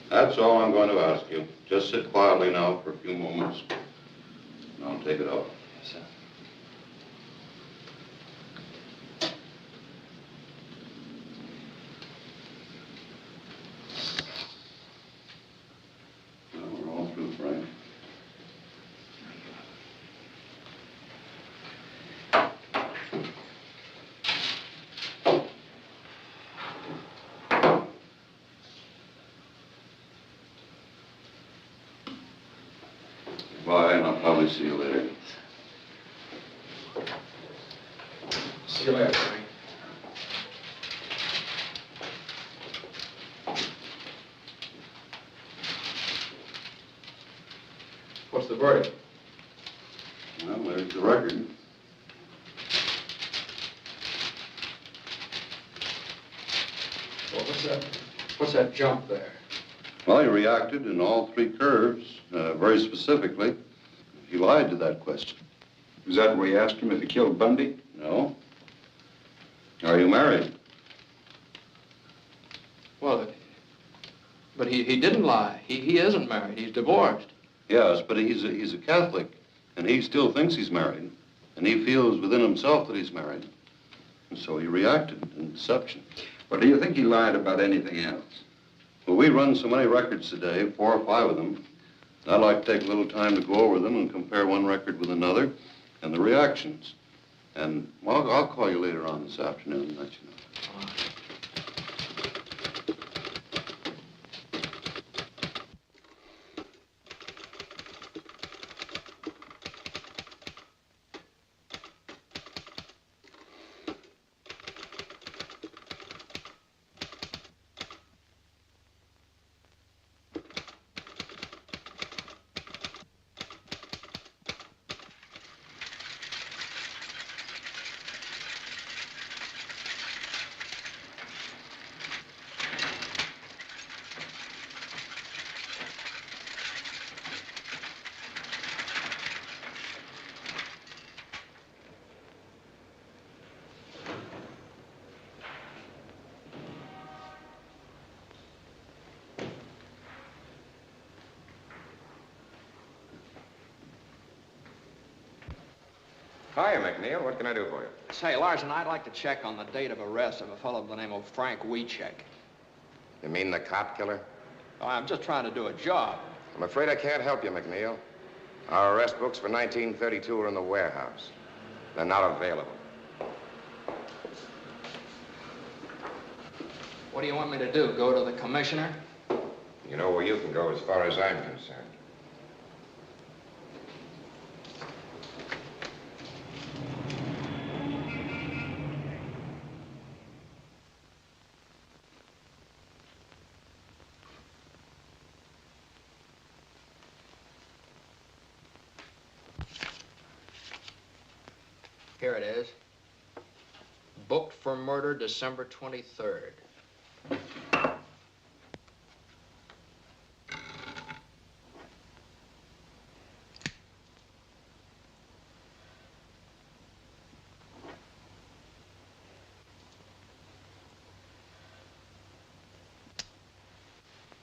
That's all I'm going to ask you. Just sit quietly now for a few moments, and I'll take it up. Yes, sir. Now we're all through, Frank. Bye, and I'll probably see you later. See you later, Frank. What's the verdict? Well, there's the record. Well, what's that jump there? Well, he reacted in all three curves, very specifically. He lied to that question. Was that where you asked him if he killed Bundy? No. Are you married? Well, but he didn't lie. He isn't married. He's divorced. Yes, but he's a Catholic, and he still thinks he's married, and he feels within himself that he's married. And so he reacted in deception. But do you think he lied about anything else? Well, we run so many records today, 4 or 5 of them. I'd like to take a little time to go over them and compare one record with another and the reactions. And, well, I'll call you later on this afternoon and let you know. Hiya, McNeil. What can I do for you? Say, Larson, I'd like to check on the date of arrest of a fellow by the name of Frank Wiecek. You mean the cop killer? Oh, I'm just trying to do a job. I'm afraid I can't help you, McNeil. Our arrest books for 1932 are in the warehouse. They're not available. What do you want me to do, go to the commissioner? You know where you can go as far as I'm concerned. Here it is. Booked for murder December 23rd.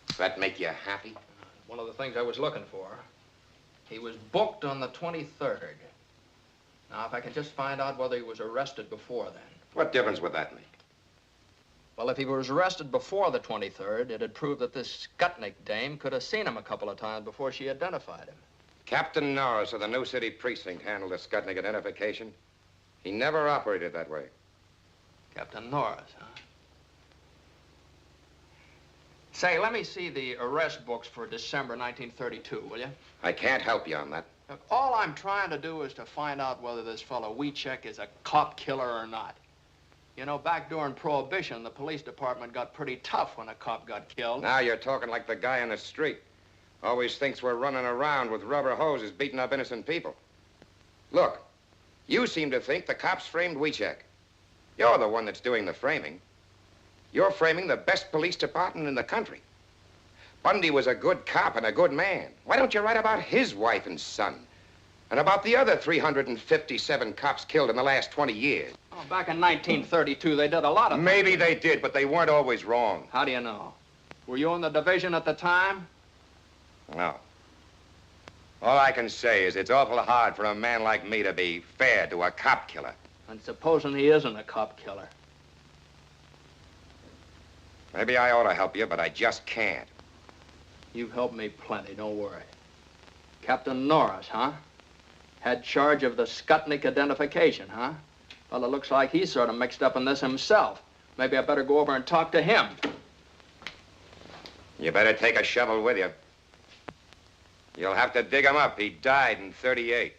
Does that make you happy? One of the things I was looking for. He was booked on the 23rd. Now, if I can just find out whether he was arrested before then. What difference would that make? Well, if he was arrested before the 23rd, it'd prove that this Skutnik dame could have seen him a couple of times before she identified him. Captain Norris of the New City Precinct handled the Skutnik identification. He never operated that way. Captain Norris, huh? Say, let me see the arrest books for December 1932, will you? I can't help you on that. Look, all I'm trying to do is to find out whether this fellow Wiecek is a cop killer or not. You know, back during Prohibition, the police department got pretty tough when a cop got killed. Now you're talking like the guy in the street. Always thinks we're running around with rubber hoses beating up innocent people. Look, you seem to think the cops framed Wiecek. You're the one that's doing the framing. You're framing the best police department in the country. Bundy was a good cop and a good man. Why don't you write about his wife and son? And about the other 357 cops killed in the last 20 years? Oh, back in 1932, they did a lot of things. Maybe they did, but they weren't always wrong. How do you know? Were you in the division at the time? No. All I can say is it's awful hard for a man like me to be fair to a cop killer. And supposing he isn't a cop killer? Maybe I ought to help you, but I just can't. You've helped me plenty, don't worry. Captain Norris, huh? Had charge of the Skutnik identification, huh? Well, it looks like he's sort of mixed up in this himself. Maybe I better go over and talk to him. You better take a shovel with you. You'll have to dig him up. He died in 38.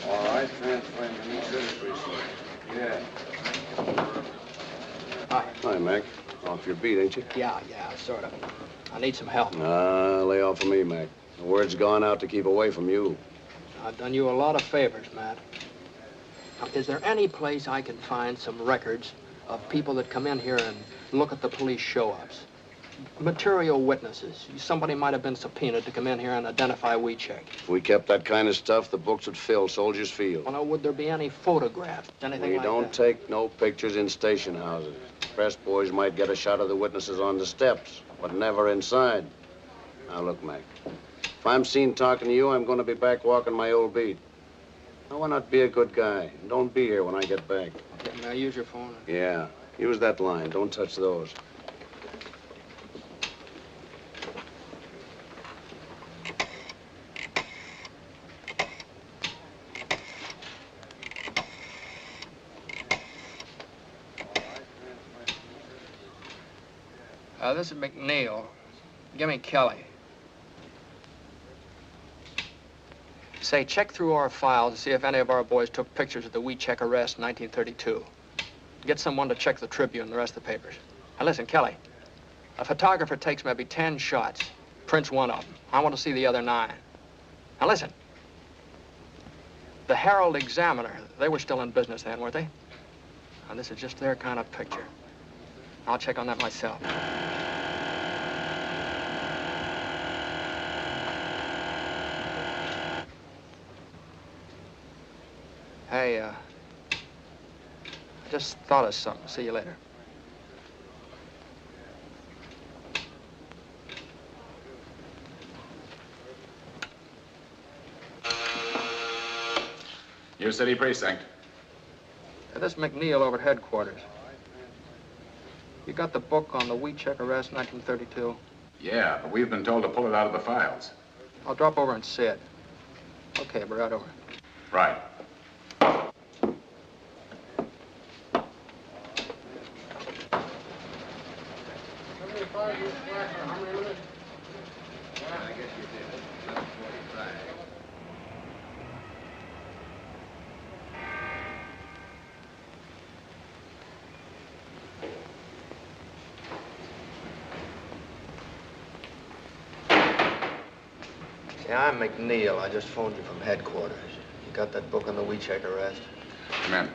All right, transfer him to New Jersey precinct. Yeah. Hi, Mac. Off your beat, ain't you? Yeah, sort of. I need some help. Lay off of me, Mac. The word's gone out to keep away from you. I've done you a lot of favors, Matt. Now, is there any place I can find some records of people that come in here and look at the police show-ups? Material witnesses. Somebody might have been subpoenaed to come in here and identify Wiecek. If we kept that kind of stuff, the books would fill Soldiers Field. Well, now, would there be any photographs, anything We like don't that? take no pictures in station houses. Press boys might get a shot of the witnesses on the steps, but never inside. Now, look, Mac. If I'm seen talking to you, I'm going to be back walking my old beat. Now, why not be a good guy? Don't be here when I get back. Okay, may I use your phone? Yeah, use that line. Don't touch those. This is McNeil. Give me Kelly. Say, check through our files to see if any of our boys took pictures of the Wiecek arrest in 1932. Get someone to check the Tribune and the rest of the papers. Now listen, Kelly, a photographer takes maybe 10 shots, prints one of them. I want to see the other 9. Now listen, the Herald Examiner, they were still in business then, weren't they? Now this is just their kind of picture. I'll check on that myself. Hey, I just thought of something. See you later. New City Precinct. This is McNeil over at headquarters. You got the book on the Wiecek arrest, 1932? Yeah, but we've been told to pull it out of the files. I'll drop over and see it. Okay, we're right over. Right. Yeah, I'm McNeil. I just phoned you from headquarters. You got that book on the Wiecek arrest? Come in.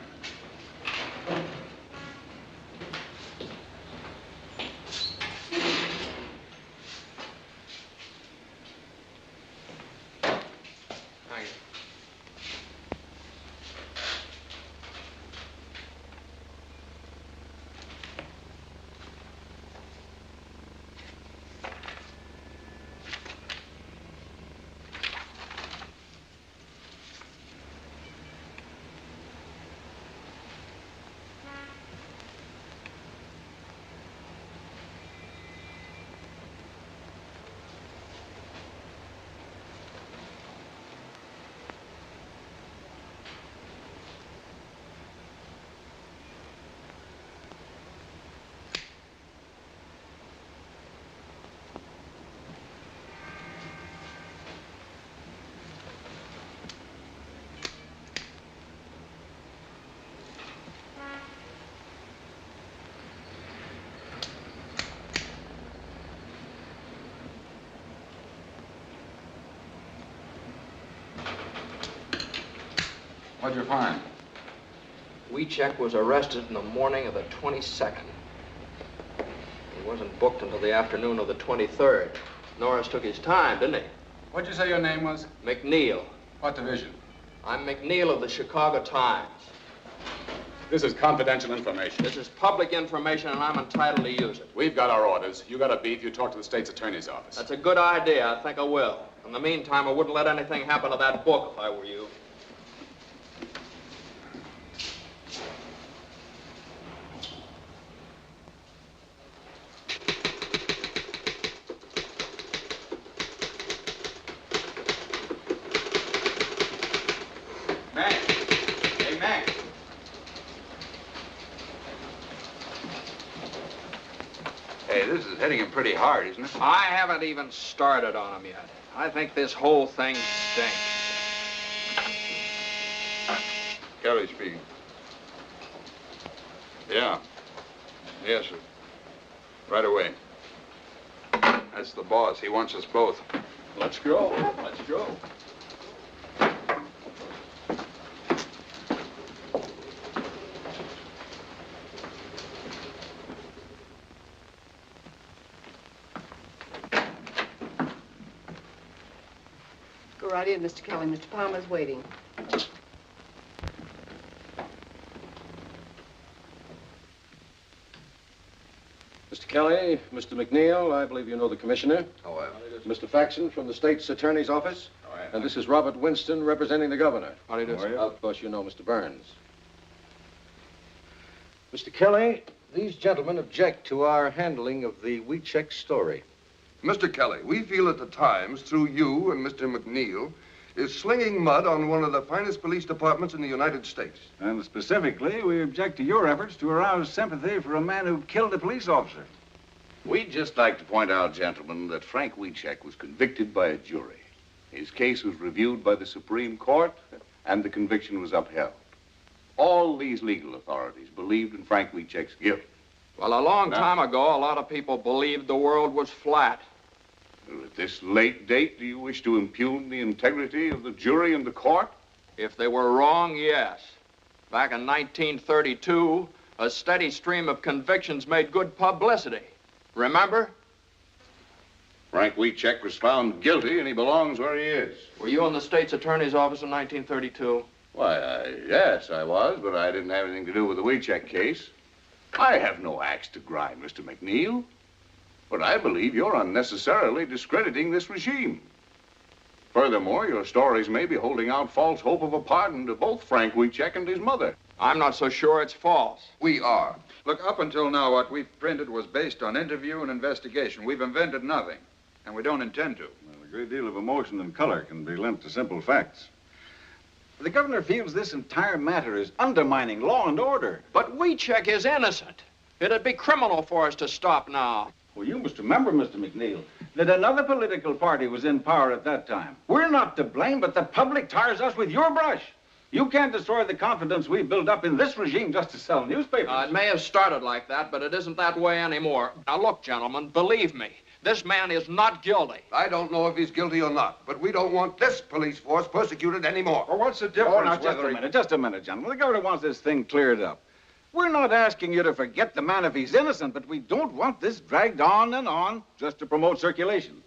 What'd you find? Wiecek was arrested in the morning of the 22nd. He wasn't booked until the afternoon of the 23rd. Norris took his time, didn't he? What'd you say your name was? McNeil. What division? I'm McNeil of the Chicago Times. This is confidential information. This is public information, and I'm entitled to use it. We've got our orders. You got a beef, you talk to the state's attorney's office. That's a good idea. I think I will. In the meantime, I wouldn't let anything happen to that book if I were you. Mac! Hey, Mac! Hey, this is hitting him pretty hard, isn't it? I haven't even started on him yet. I think this whole thing stinks. Kelly speaking. Yeah. Yes, sir. Right away. That's the boss. He wants us both. Let's go. Let's go. Go right in, Mr. Kelly. Mr. Palmer's waiting. Mr. Kelly, Mr. McNeil, I believe you know the commissioner. Oh, well. Mr. Faxon from the state's attorney's office. And this is Robert Winston representing the governor. How do you do, sir? Of course, you know Mr. Burns. Mr. Kelly, these gentlemen object to our handling of the WeCheck story. Mr. Kelly, we feel that the Times, through you and Mr. McNeil, is slinging mud on one of the finest police departments in the United States. And specifically, we object to your efforts to arouse sympathy for a man who killed a police officer. We'd just like to point out, gentlemen, that Frank Wiechek was convicted by a jury. His case was reviewed by the Supreme Court, and the conviction was upheld. All these legal authorities believed in Frank Wiechek's guilt. Well, a long time ago, a lot of people believed the world was flat. At this late date, do you wish to impugn the integrity of the jury and the court? If they were wrong, yes. Back in 1932, a steady stream of convictions made good publicity. Remember? Frank Wiechek was found guilty, and he belongs where he is. Were you in the state's attorney's office in 1932? Why, yes, I was, but I didn't have anything to do with the Wiechek case. I have no axe to grind, Mr. McNeil. But I believe you're unnecessarily discrediting this regime. Furthermore, your stories may be holding out false hope of a pardon to both Frank Wiechek and his mother. I'm not so sure it's false. We are. Look, up until now, what we've printed was based on interview and investigation. We've invented nothing, and we don't intend to. Well, a great deal of emotion and color can be lent to simple facts. The governor feels this entire matter is undermining law and order. But Wiechek is innocent. It'd be criminal for us to stop now. Well, you must remember, Mr. McNeil, that another political party was in power at that time. We're not to blame, but the public tires us with your brush. You can't destroy the confidence we build up in this regime just to sell newspapers. It may have started like that, but it isn't that way anymore. Now, look, gentlemen, believe me, this man is not guilty. I don't know if he's guilty or not, but we don't want this police force persecuted anymore. Well, what's the difference? Now, just a minute, gentlemen. The governor wants this thing cleared up. We're not asking you to forget the man if he's innocent, but we don't want this dragged on and on just to promote circulation.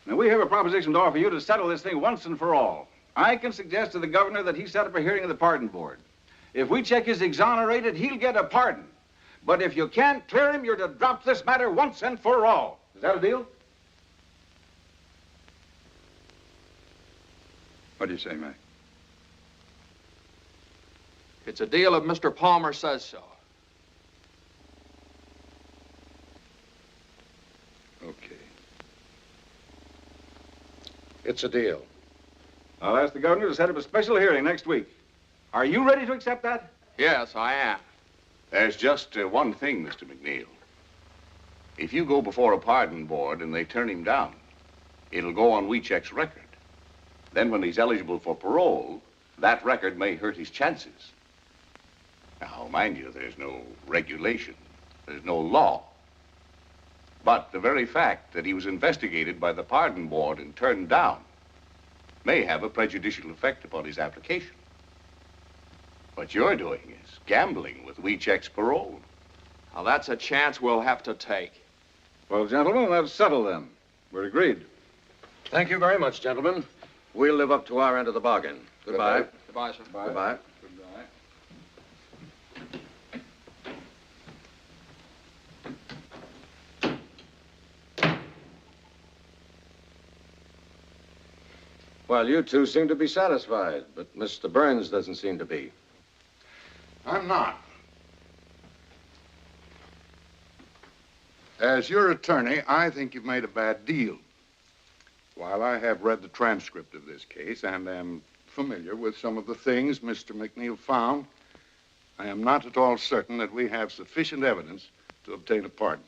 Now, we have a proposition to offer you to settle this thing once and for all. I can suggest to the governor that he set up a hearing of the pardon board. If Wiechek is exonerated, he'll get a pardon. But if you can't clear him, you're to drop this matter once and for all. Is that a deal? What do you say, Mac? It's a deal if Mr. Palmer says so. Okay. It's a deal. I'll ask the governor to set up a special hearing next week. Are you ready to accept that? Yes, I am. There's just one thing, Mr. McNeil. If you go before a pardon board and they turn him down, it'll go on Wiechek's record. Then when he's eligible for parole, that record may hurt his chances. Now, mind you, there's no regulation. There's no law. But the very fact that he was investigated by the pardon board and turned down may have a prejudicial effect upon his application. What you're doing is gambling with Wiechek's parole. Now, that's a chance we'll have to take. Well, gentlemen, let's settle then. We're agreed. Thank you very much, gentlemen. We'll live up to our end of the bargain. Goodbye. Goodbye, sir. Goodbye. Well, you two seem to be satisfied, but Mr. Burns doesn't seem to be. I'm not. As your attorney, I think you've made a bad deal. While I have read the transcript of this case and am familiar with some of the things Mr. McNeil found, I am not at all certain that we have sufficient evidence to obtain a pardon.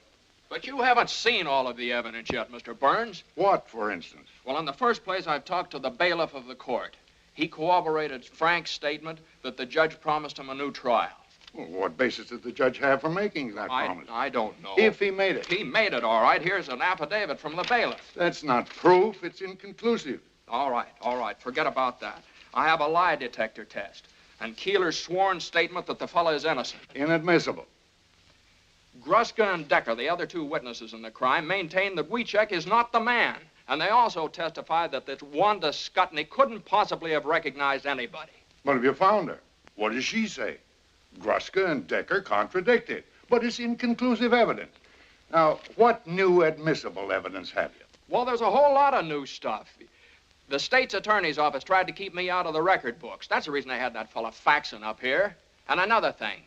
But you haven't seen all of the evidence yet, Mr. Burns. What, for instance? Well, in the first place, I've talked to the bailiff of the court. He corroborated Frank's statement that the judge promised him a new trial. Well, what basis did the judge have for making that promise? I don't know. If he made it. He made it, all right. Here's an affidavit from the bailiff. That's not proof. It's inconclusive. All right. Forget about that. I have a lie detector test. And Keeler's sworn statement that the fella is innocent. Inadmissible. Gruska and Decker, the other two witnesses in the crime, maintain that Wiecek is not the man. And they also testified that this Wanda Skutnik couldn't possibly have recognized anybody. But have you found her? What does she say? Gruska and Decker contradict it. But it's inconclusive evidence. Now, what new admissible evidence have you? Well, there's a whole lot of new stuff. The state's attorney's office tried to keep me out of the record books. That's the reason I had that fella faxing up here. And another thing.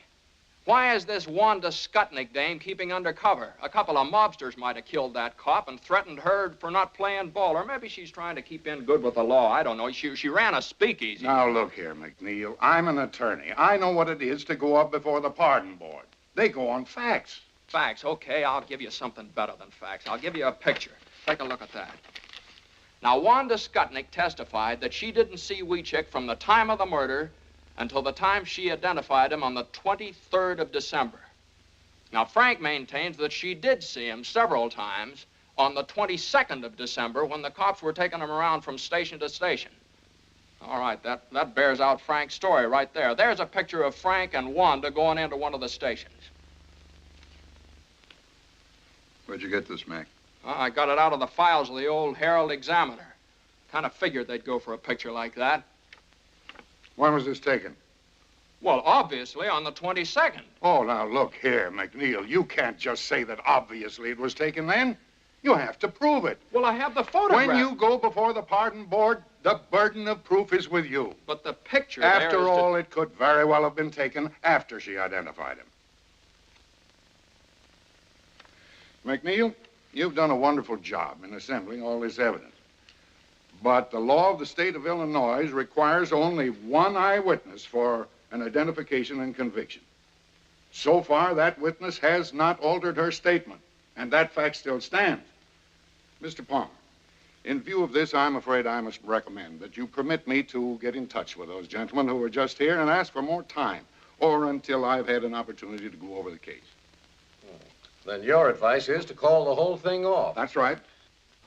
Why is this Wanda Skutnik dame keeping undercover? A couple of mobsters might have killed that cop and threatened her for not playing ball. Or maybe she's trying to keep in good with the law. I don't know. She ran a speakeasy. Now, look here, McNeil. I'm an attorney. I know what it is to go up before the pardon board. They go on facts. Facts? Okay, I'll give you something better than facts. I'll give you a picture. Take a look at that. Now, Wanda Skutnik testified that she didn't see Wiecek from the time of the murder until the time she identified him on the 23rd of December. Now, Frank maintains that she did see him several times on the 22nd of December when the cops were taking him around from station to station. All right, that bears out Frank's story right there. There's a picture of Frank and Wanda going into one of the stations. Where'd you get this, Mac? I got it out of the files of the old Herald Examiner. Kind of figured they'd go for a picture like that. When was this taken? Well, obviously on the 22nd. Oh, now look here, McNeil. You can't just say that obviously it was taken then. You have to prove it. Well, I have the photograph. When you go before the pardon board, the burden of proof is with you. But the picture After all, it could very well have been taken after she identified him. McNeil, you've done a wonderful job in assembling all this evidence. But the law of the state of Illinois requires only one eyewitness for an identification and conviction. So far, that witness has not altered her statement, and that fact still stands. Mr. Palmer, in view of this, I'm afraid I must recommend that you permit me to get in touch with those gentlemen who were just here and ask for more time, or until I've had an opportunity to go over the case. Then your advice is to call the whole thing off. That's right.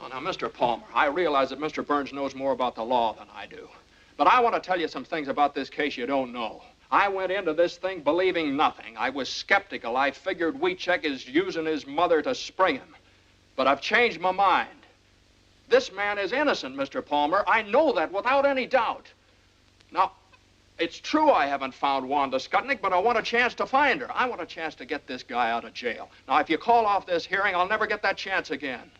Oh, now, Mr. Palmer, I realize that Mr. Burns knows more about the law than I do. But I want to tell you some things about this case you don't know. I went into this thing believing nothing. I was skeptical. I figured Wiecek is using his mother to spring him. But I've changed my mind. This man is innocent, Mr. Palmer. I know that without any doubt. Now, it's true I haven't found Wanda Skutnik, but I want a chance to find her. I want a chance to get this guy out of jail. Now, if you call off this hearing, I'll never get that chance again.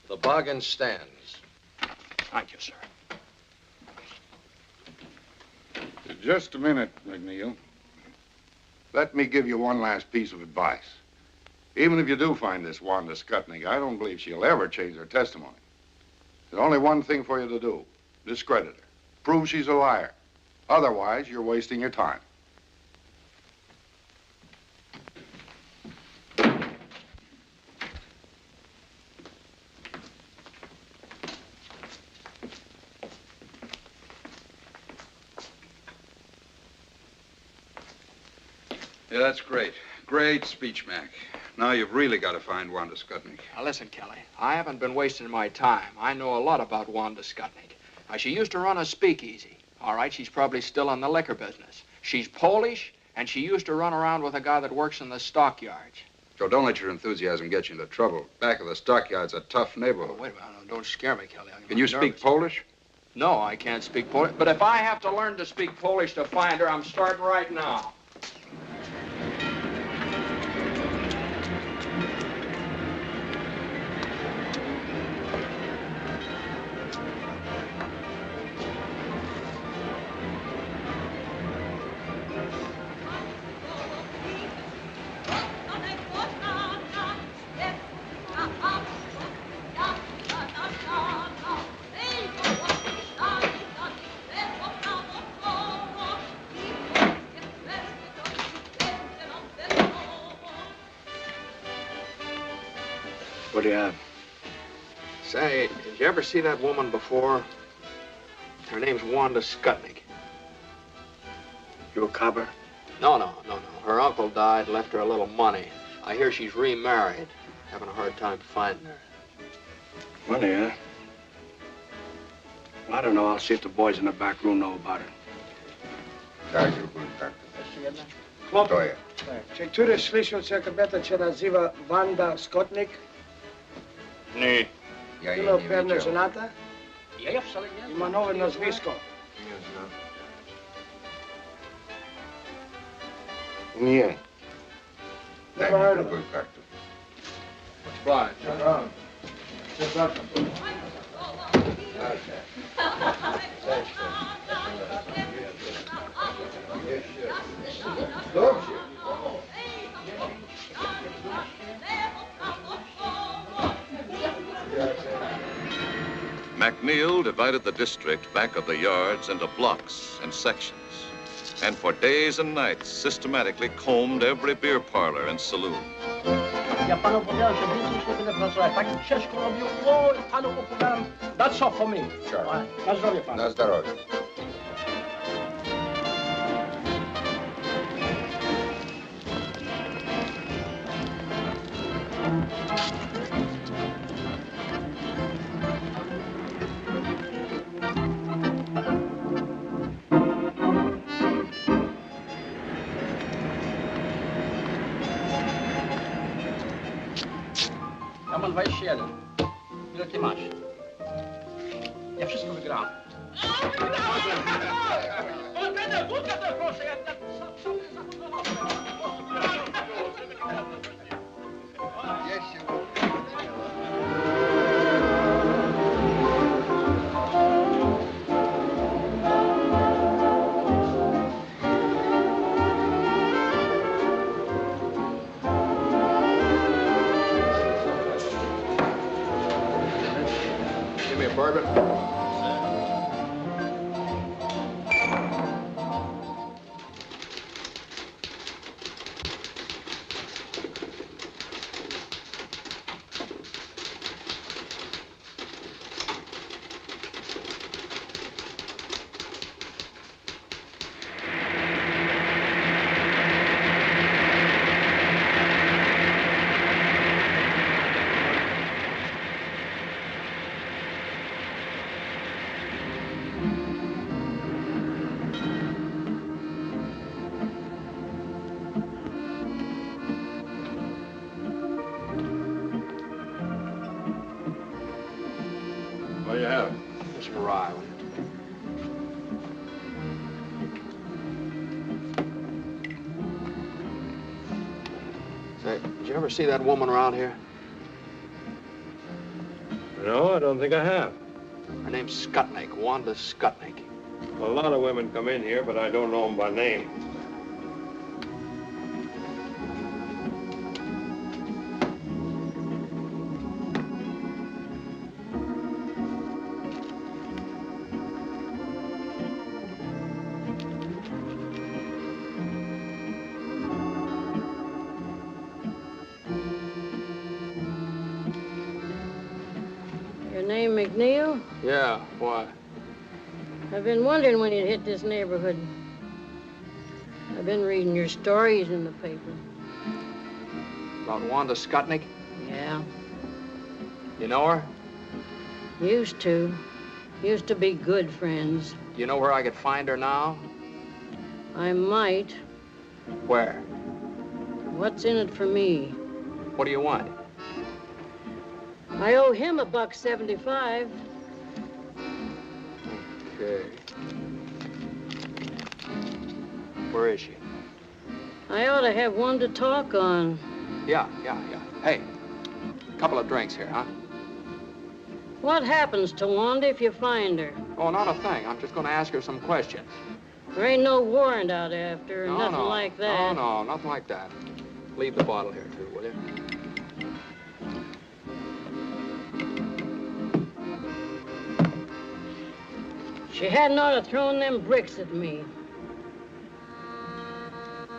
The bargain stands. Thank you, sir. Just a minute, McNeil. Let me give you one last piece of advice. Even if you do find this Wanda Skutnik, I don't believe she'll ever change her testimony. There's only one thing for you to do. Discredit her. Prove she's a liar. Otherwise, you're wasting your time. Yeah, that's great. Great speech, Mac. Now you've really got to find Wanda Skutnik. Now, listen, Kelly. I haven't been wasting my time. I know a lot about Wanda Skutnik. Now, she used to run a speakeasy. All right, she's probably still in the liquor business. She's Polish, and she used to run around with a guy that works in the stockyards. So don't let your enthusiasm get you into trouble. Back of the stockyard's a tough neighborhood. Oh, wait a minute. Don't scare me, Kelly. Can you speak Polish? No, I can't speak Polish. But if I have to learn to speak Polish to find her, I'm starting right now. What do you have? Say, did you ever see that woman before? Her name's Wanda Skutnik. You a copper? No. Her uncle died, left her a little money. I hear she's remarried. Having a hard time finding her. Money, huh? Well, I don't know. I'll see if the boys in the back room know about it. Кто je? Če tudi slišal se kabeta, če naziva Wanda Skutnik? Ne. Bila pevna ženata? Ima novo nazvisko. Nije. Never heard of it. Fly. McNeil divided the district back of the yards into blocks and sections, and for days and nights systematically combed every beer parlor and saloon. Ja panu powiedziałem, że więcej się tyle pracować. Tak ciężko robił. O, panu opowiadam. That's all for me. Sure. Na zdrowie panu. Na zdrowie. Ja mam 21. Ile ty masz? Ja wszystko wygrałem. Wódka to proszę, ja sobie Give me a bourbon. What do you have? Just arrived. Say, did you ever see that woman around here? No, I don't think I have. Her name's Skutnik, Wanda Skutnik. A lot of women come in here, but I don't know them by name. Your name McNeil? Yeah, why? I've been wondering when you'd hit this neighborhood. I've been reading your stories in the paper. About Wanda Skutnik? Yeah. You know her? Used to. Used to be good friends. Do you know where I could find her now? I might. Where? What's in it for me? What do you want? I owe him $1.75. Okay. Where is she? I ought to have one to talk on. Yeah. Hey, couple of drinks here, huh? What happens to Wanda if you find her? Oh, not a thing. I'm just going to ask her some questions. There ain't no warrant out after her, nothing like that. No, nothing like that. Leave the bottle here, too, will you? She hadn't ought to thrown them bricks at me.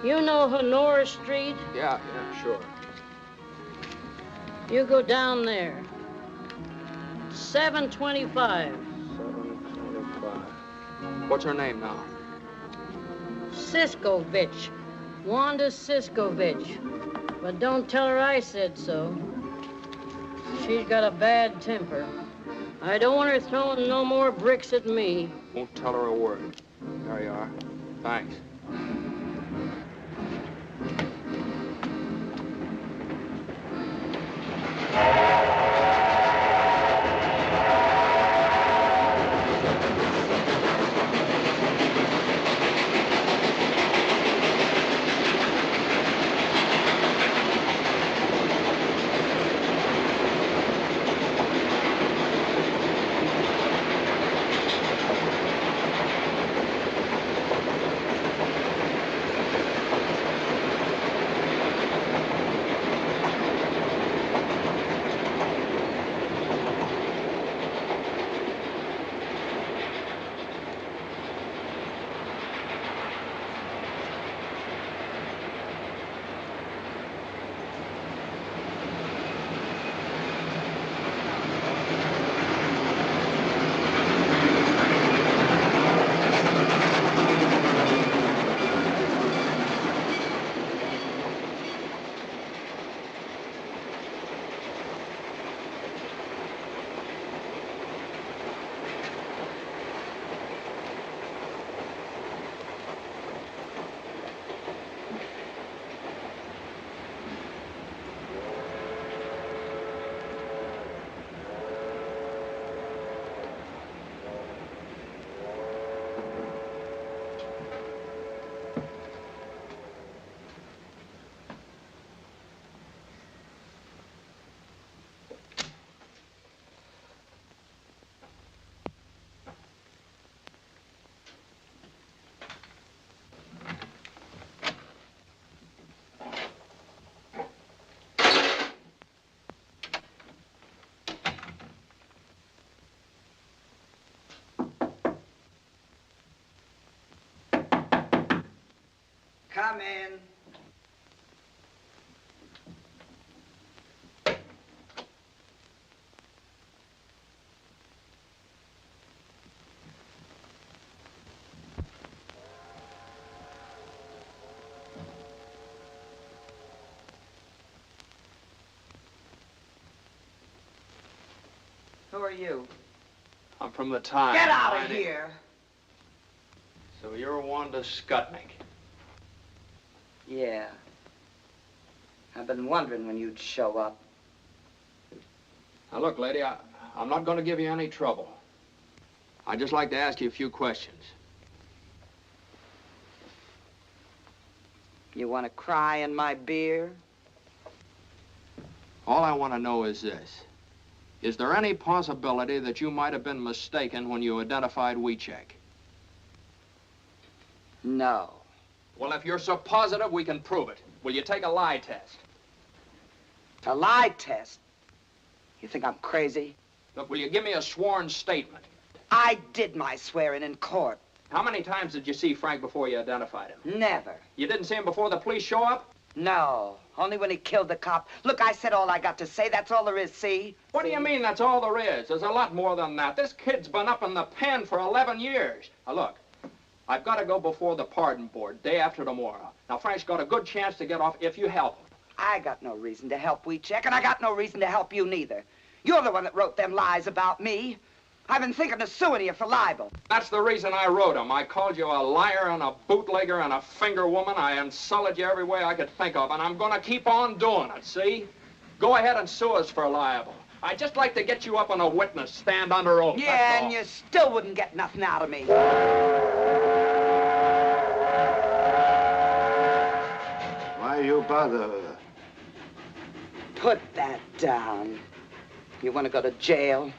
You know Honora Street? Yeah, sure. You go down there. 725. 725. What's her name now? Siskovich. Wanda Siskovich. But don't tell her I said so. She's got a bad temper. I don't want her throwing no more bricks at me. Won't tell her a word. There you are. Thanks. Come in. Who are you? I'm from the Times. Get out of here! So you're Wanda Skutnik. Yeah. I've been wondering when you'd show up. Now, look, lady, I'm not going to give you any trouble. I'd just like to ask you a few questions. You want to cry in my beer? All I want to know is this. Is there any possibility that you might have been mistaken when you identified Wiechek? No. Well, if you're so positive, we can prove it. Will you take a lie test? A lie test? You think I'm crazy? Look, will you give me a sworn statement? I did my swearing in court. How many times did you see Frank before you identified him? Never. You didn't see him before the police show up? No, only when he killed the cop. Look, I said all I got to say. That's all there is, see? What do you mean that's all there is? There's a lot more than that. This kid's been up in the pen for 11 years. Now, look, I've got to go before the pardon board day after tomorrow. Now, Frank's got a good chance to get off if you help him. I got no reason to help Wiechek, and I got no reason to help you neither. You're the one that wrote them lies about me. I've been thinking of suing you for libel. That's the reason I wrote them. I called you a liar and a bootlegger and a finger woman. I insulted you every way I could think of, and I'm going to keep on doing it, see? Go ahead and sue us for libel. I'd just like to get you up on a witness stand under oath. Yeah, and you still wouldn't get nothing out of me. Why you bother her? Put that down. You want to go to jail?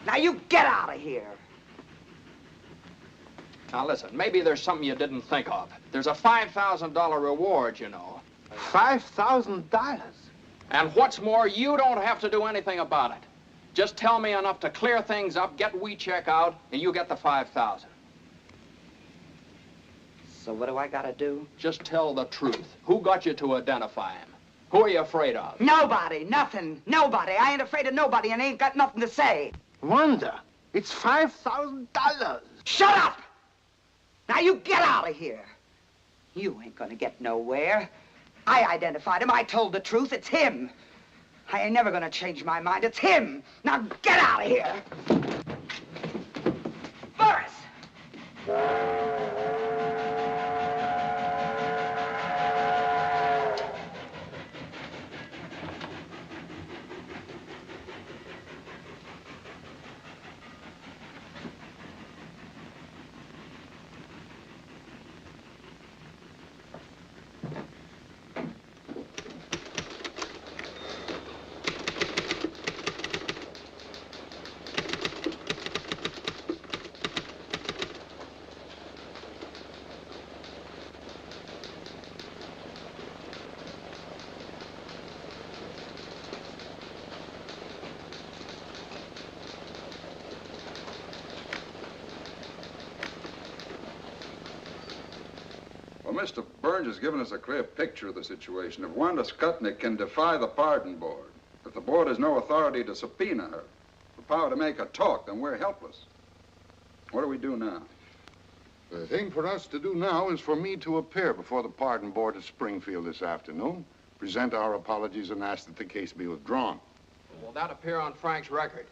Now you get out of here. Now listen, maybe there's something you didn't think of. There's a $5,000 reward, you know. $5,000? And what's more, you don't have to do anything about it. Just tell me enough to clear things up, get Wiechek out, and you get the $5,000. So what do I gotta do? Just tell the truth. Who got you to identify him? Who are you afraid of? Nobody, nothing, nobody. I ain't afraid of nobody and ain't got nothing to say. Wanda, it's $5,000. Shut up! Now you get out of here. You ain't gonna get nowhere. I identified him. I told the truth. It's him. I ain't never gonna change my mind. It's him. Now get out of here. Boris! Well, Mr. Burns has given us a clear picture of the situation. If Wanda Skutnik can defy the pardon board, if the board has no authority to subpoena her, the power to make her talk, then we're helpless. What do we do now? The thing for us to do now is for me to appear before the pardon board at Springfield this afternoon, present our apologies, and ask that the case be withdrawn. Will that appear on Frank's record?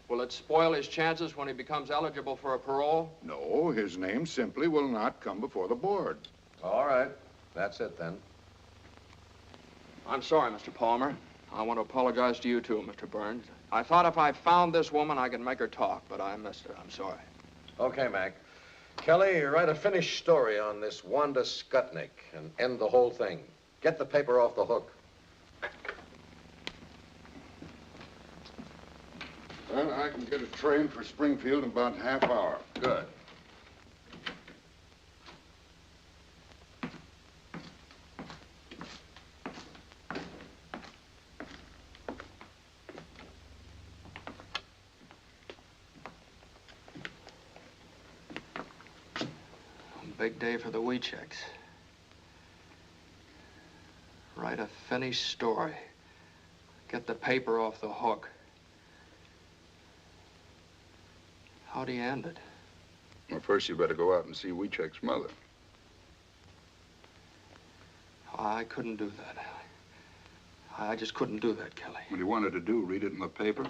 Will it spoil his chances when he becomes eligible for a parole? No, his name simply will not come before the board. All right. That's it, then. I'm sorry, Mr. Palmer. I want to apologize to you, too, Mr. Burns. I thought if I found this woman, I could make her talk, but I missed her. I'm sorry. Okay, Mac. Kelly, write a finished story on this Wanda Skutnik and end the whole thing. Get the paper off the hook. Well, I can get a train for Springfield in about half hour. Good. Big day for the wheat checks. Write a finished story. Get the paper off the hook. How do you end it? Well, first you better go out and see Weechek's mother. I couldn't do that. I just couldn't do that, Kelly. What he wanted to do, read it in the paper?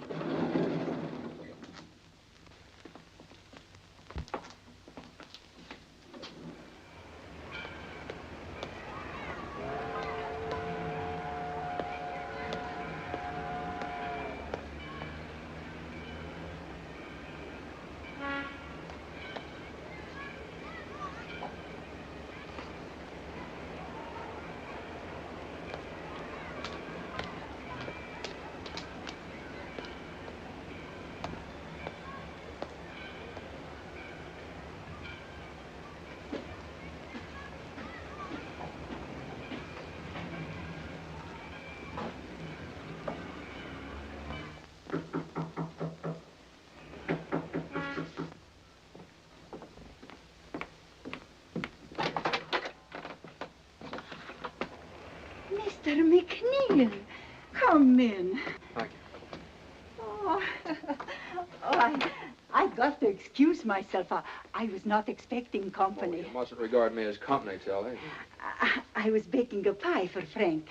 Mr. McNeil, come in. Thank you. Oh, I got to excuse myself. I was not expecting company. You mustn't regard me as company, Kelly. I was baking a pie for Frank.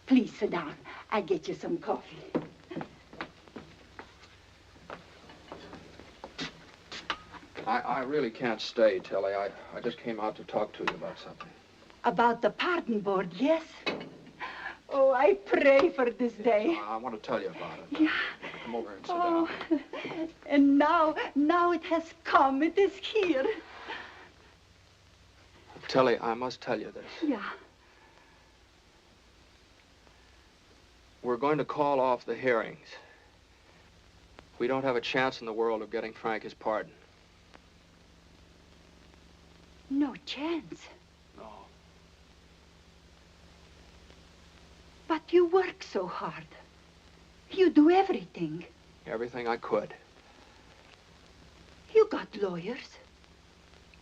Please sit down. I'll get you some coffee. I really can't stay, Telly. I just came out to talk to you about something. About the pardon board, yes? Oh, I pray for this day. I want to tell you about it. Yeah. Come over and sit down. And now it has come. It is here. Telly, I must tell you this. Yeah. We're going to call off the hearings. We don't have a chance in the world of getting Frank his pardon. No chance. No. But you work so hard. You do everything. Everything I could. You got lawyers.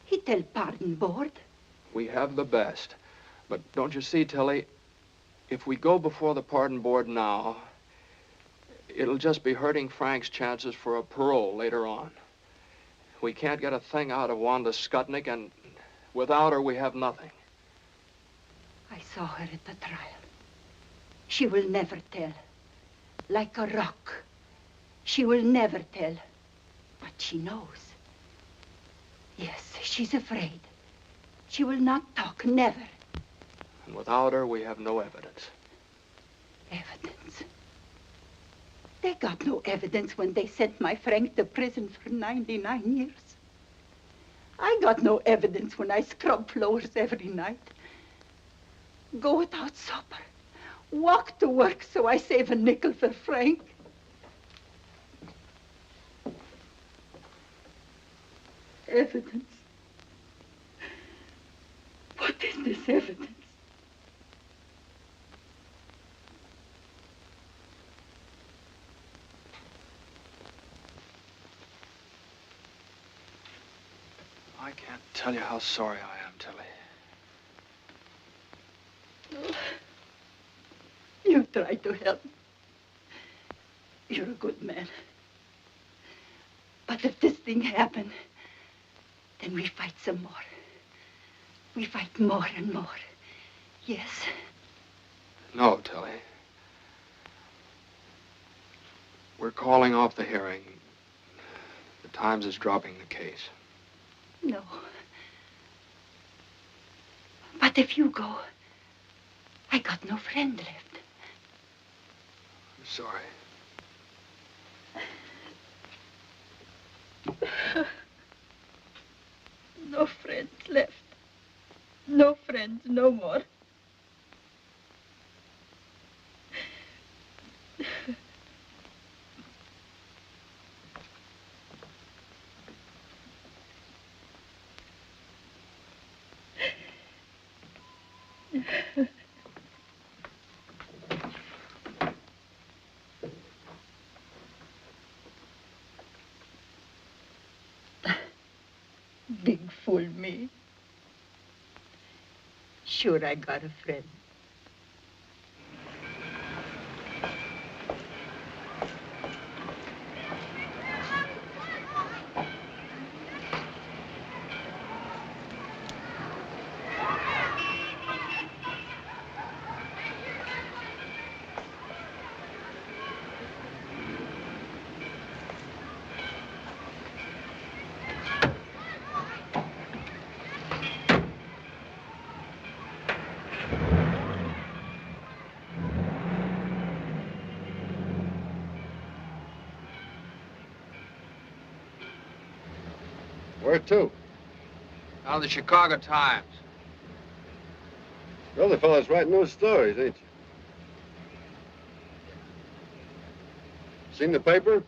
He tell pardon board. We have the best. But don't you see, Tilly, if we go before the pardon board now, it'll just be hurting Frank's chances for a parole later on. We can't get a thing out of Wanda Skutnik, and without her, we have nothing. I saw her at the trial. She will never tell. Like a rock. She will never tell. But she knows. Yes, she's afraid. She will not talk, never. And without her, we have no evidence. Evidence? They got no evidence when they sent my Frank to prison for 99 years. I got no evidence when I scrub floors every night. Go without supper. Walk to work so I save a nickel for Frank. Evidence? What is this evidence? I can't tell you how sorry I am, Tilly. You try to help. You're a good man. But if this thing happened, then we fight some more. We fight more and more. Yes. No, Tilly. We're calling off the hearing. The Times is dropping the case. No. But if you go, I got no friend left. I'm sorry. No friends left. No friends, no more. Big fool me. Sure, I got a friend. Where to? Out of the Chicago Times. You're the fellas writing those stories, ain't you? Seen the paper?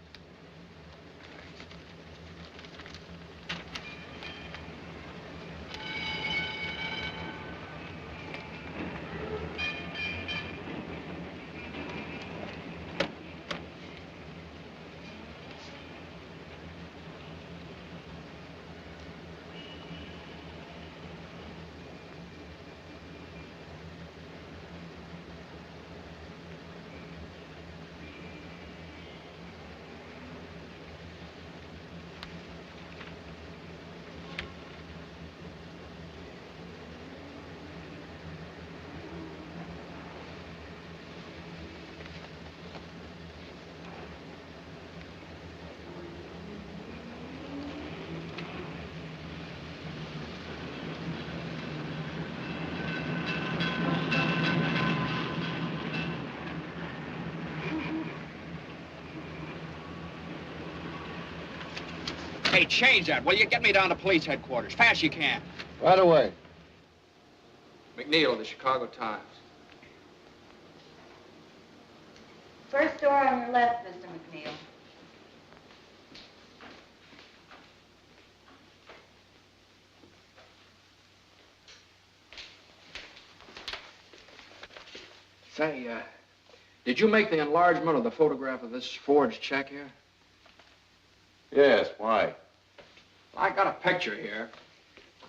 Hey, change that, will you? Get me down to police headquarters. Fast as you can. Right away. McNeil of the Chicago Times. First door on your left, Mr. McNeil. Say, did you make the enlargement of the photograph of this forged check here? Yes, why? I got a picture here.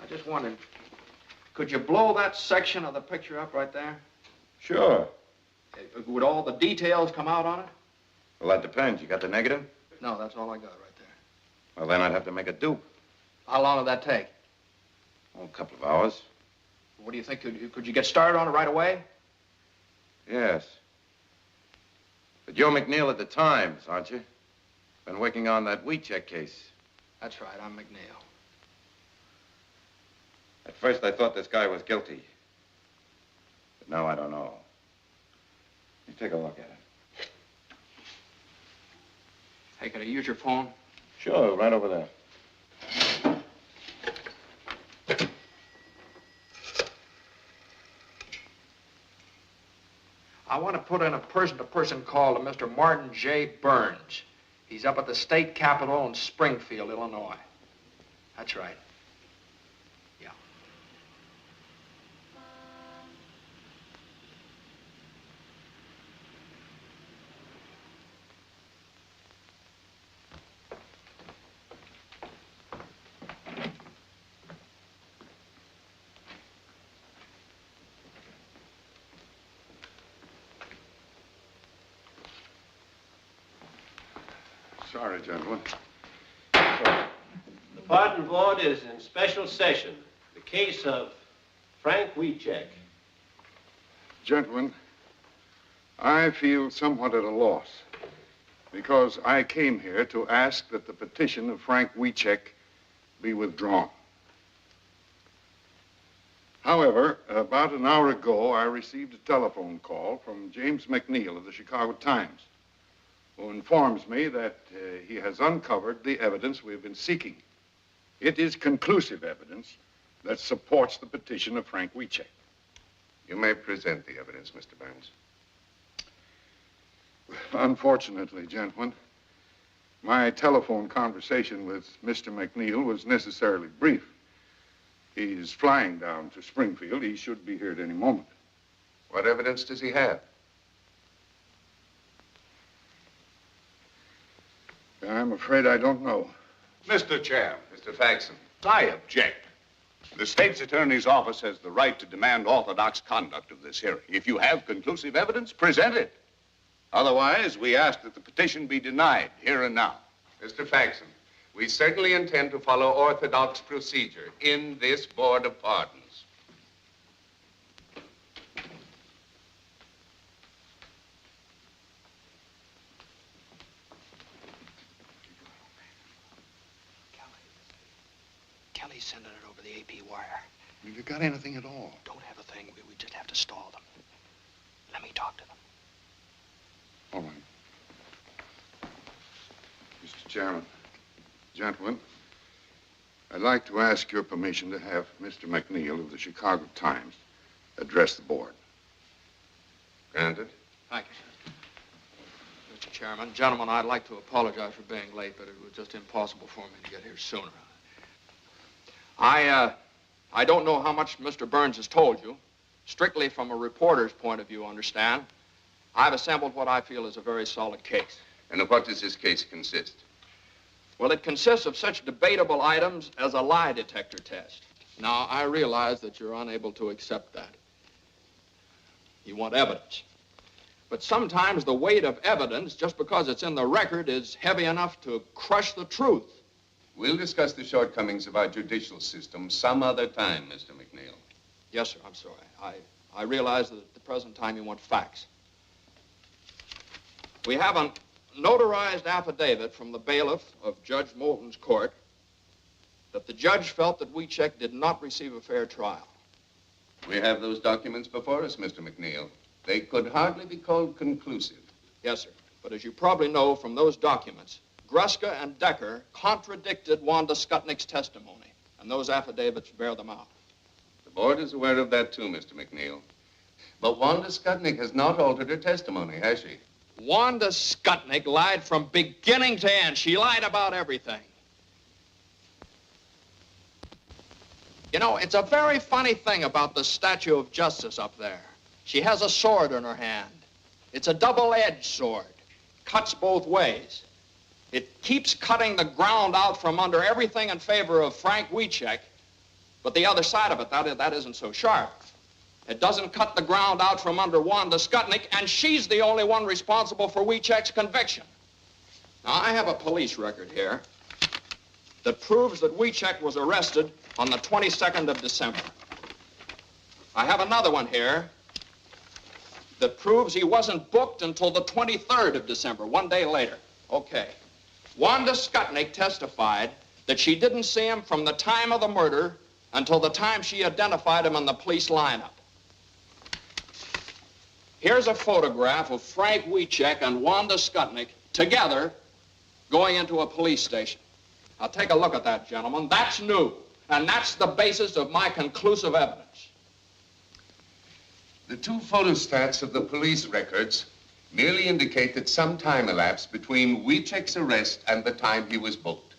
I just wondered, could you blow that section of the picture up right there? Sure. Would all the details come out on it? Well, that depends. You got the negative? No, that's all I got right there. Well, then I'd have to make a dupe. How long would that take? Oh, a couple of hours. What do you think? Could you get started on it right away? Yes. But you're McNeil at the Times, aren't you? Been working on that wheat check case. That's right, I'm McNeil. At first, I thought this guy was guilty. But now I don't know. You take a look at it. Hey, can I use your phone? Sure, right over there. I want to put in a person-to-person call to Mr. Martin J. Burns. He's up at the state capitol in Springfield, Illinois. That's right. Yeah. Sorry, gentlemen. The pardon board is in special session. The case of Frank Wieczek. Gentlemen, I feel somewhat at a loss because I came here to ask that the petition of Frank Wieczek be withdrawn. However, about an hour ago, I received a telephone call from James McNeil of the Chicago Times, who informs me that he has uncovered the evidence we've been seeking. It is conclusive evidence that supports the petition of Frank Wieczek. You may present the evidence, Mr. Burns. Unfortunately, gentlemen, my telephone conversation with Mr. McNeil was necessarily brief. He's flying down to Springfield. He should be here at any moment. What evidence does he have? I'm afraid I don't know. Mr. Chair. Mr. Faxon. I object. The state's attorney's office has the right to demand orthodox conduct of this hearing. If you have conclusive evidence, present it. Otherwise, we ask that the petition be denied here and now. Mr. Faxon, we certainly intend to follow orthodox procedure in this Board of Pardons. Kelly's sending it over the AP wire. Have you got anything at all? Don't have a thing. We just have to stall them. Let me talk to them. All right. Mr. Chairman, gentlemen, I'd like to ask your permission to have Mr. McNeil of the Chicago Times address the board. Granted. Thank you, sir. Mr. Chairman, gentlemen, I'd like to apologize for being late, but it was just impossible for me to get here sooner. I don't know how much Mr. Burns has told you. Strictly from a reporter's point of view, understand. I've assembled what I feel is a very solid case. And of what does this case consist? Well, it consists of such debatable items as a lie detector test. Now, I realize that you're unable to accept that. You want evidence. But sometimes the weight of evidence, just because it's in the record, is heavy enough to crush the truth. We'll discuss the shortcomings of our judicial system some other time, Mr. McNeil. Yes, sir, I'm sorry. I realize that at the present time you want facts. We have a notarized affidavit from the bailiff of Judge Moulton's court that the judge felt that Wieczek did not receive a fair trial. We have those documents before us, Mr. McNeil. They could hardly be called conclusive. Yes, sir. But as you probably know from those documents, Gruska and Decker contradicted Wanda Skutnik's testimony, and those affidavits bear them out. The board is aware of that too, Mr. McNeil. But Wanda Skutnik has not altered her testimony, has she? Wanda Skutnik lied from beginning to end. She lied about everything. You know, it's a very funny thing about the Statue of Justice up there. She has a sword in her hand. It's a double-edged sword. Cuts both ways. It keeps cutting the ground out from under everything in favor of Frank Wieczek, But the other side of it, that isn't so sharp. It doesn't cut the ground out from under Wanda Skutnik, and she's the only one responsible for Wiechek's conviction. Now, I have a police record here that proves that Wiechek was arrested on the 22nd of December. I have another one here that proves he wasn't booked until the 23rd of December, 1 day later. Okay. Wanda Skutnik testified that she didn't see him from the time of the murder until the time she identified him in the police lineup. Here's a photograph of Frank Wiechek and Wanda Skutnik together going into a police station. Now, take a look at that, gentlemen. That's new, and that's the basis of my conclusive evidence. The two photostats of the police records merely indicate that some time elapsed between Wiechek's arrest and the time he was booked.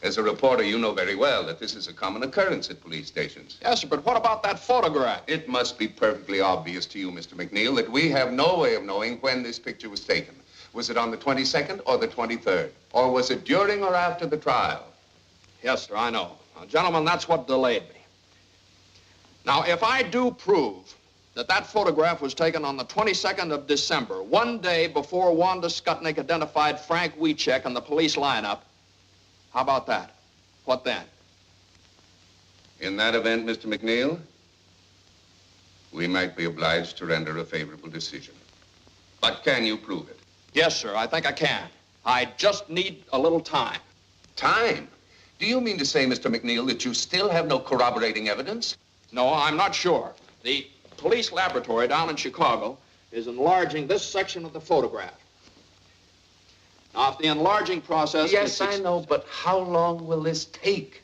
As a reporter, you know very well that this is a common occurrence at police stations. Yes, sir, but what about that photograph? It must be perfectly obvious to you, Mr. McNeil, that we have no way of knowing when this picture was taken. Was it on the 22nd or the 23rd? Or was it during or after the trial? Yes, sir, I know. Now, gentlemen, that's what delayed me. Now, if I do prove that that photograph was taken on the 22nd of December, 1 day before Wanda Skutnik identified Frank Wiechek in the police lineup, how about that? What then? In that event, Mr. McNeil, we might be obliged to render a favorable decision. But can you prove it? Yes, sir, I think I can. I just need a little time. Time? Do you mean to say, Mr. McNeil, that you still have no corroborating evidence? No, I'm not sure. The police laboratory down in Chicago is enlarging this section of the photograph. Now, if the enlarging process... Yes, I know, but how long will this take?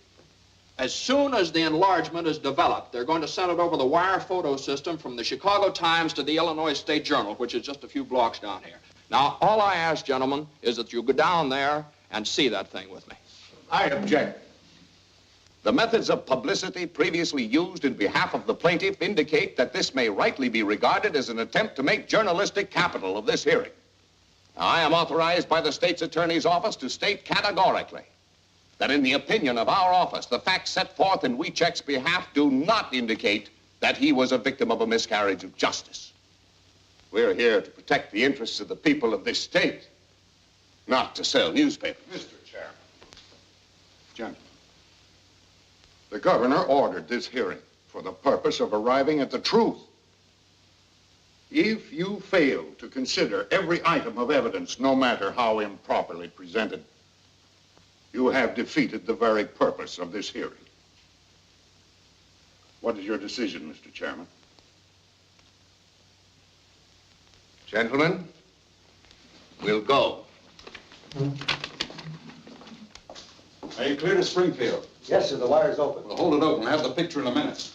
As soon as the enlargement is developed, they're going to send it over the wire photo system from the Chicago Times to the Illinois State Journal, which is just a few blocks down here. Now, all I ask, gentlemen, is that you go down there and see that thing with me. I object. The methods of publicity previously used in behalf of the plaintiff indicate that this may rightly be regarded as an attempt to make journalistic capital of this hearing. Now, I am authorized by the state's attorney's office to state categorically that in the opinion of our office, the facts set forth in Wiechek's behalf do not indicate that he was a victim of a miscarriage of justice. We're here to protect the interests of the people of this state, not to sell newspapers. Mr. Chairman. Gentlemen, the governor ordered this hearing for the purpose of arriving at the truth. If you fail to consider every item of evidence, no matter how improperly presented, you have defeated the very purpose of this hearing. What is your decision, Mr. Chairman? Gentlemen, we'll go. Are you clear to Springfield? Yes, sir. The wire's open. We'll hold it open. Have the picture in a minute.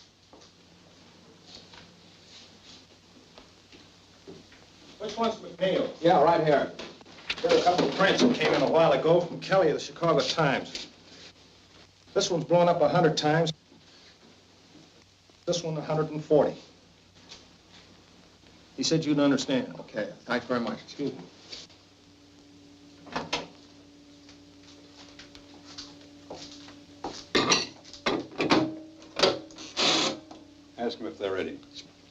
Which one's McNeil? Yeah, right here. There are a couple of prints that came in a while ago from Kelly of the Chicago Times. This one's blown up 100 times. This one 140. He said you'd understand. Okay, thanks very much. Excuse me. Ask them if they're ready.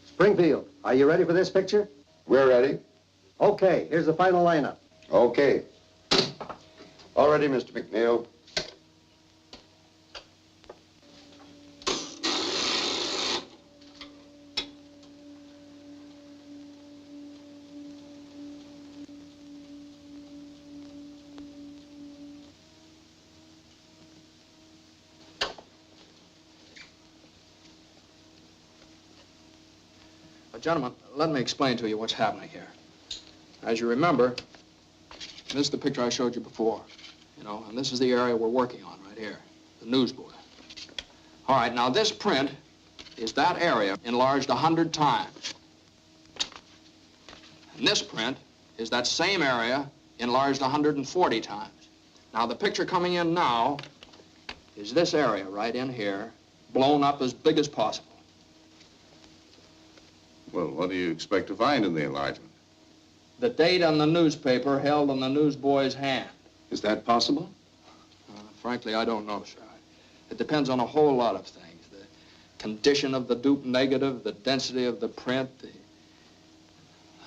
Springfield, are you ready for this picture? We're ready. Okay, here's the final lineup. Okay. All ready, Mr. McNeil. Gentlemen, let me explain to you what's happening here. As you remember, this is the picture I showed you before, you know, and this is the area we're working on right here, the newsboard. All right, now this print is that area enlarged 100 times. And this print is that same area enlarged 140 times. Now, the picture coming in now is this area right in here, blown up as big as possible. Well, what do you expect to find in the enlargement? The date on the newspaper held in the newsboy's hand. Is that possible? Frankly, I don't know, sir. It depends on a whole lot of things. condition of the dupe negative, the density of the print.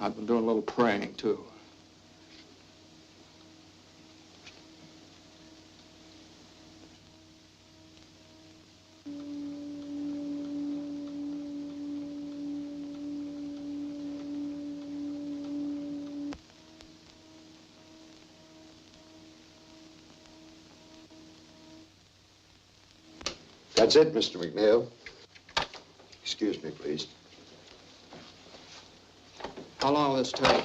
I've been doing a little praying, too. That's it, Mr. McNeil. Excuse me, please. How long will this take?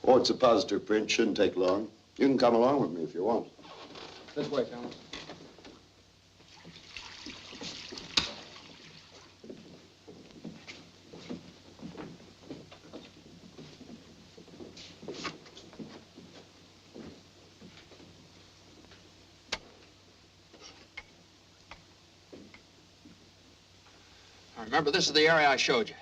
Oh, it's a positive print. Shouldn't take long. You can come along with me if you want. This way, Colonel. Now, remember, this is the area I showed you.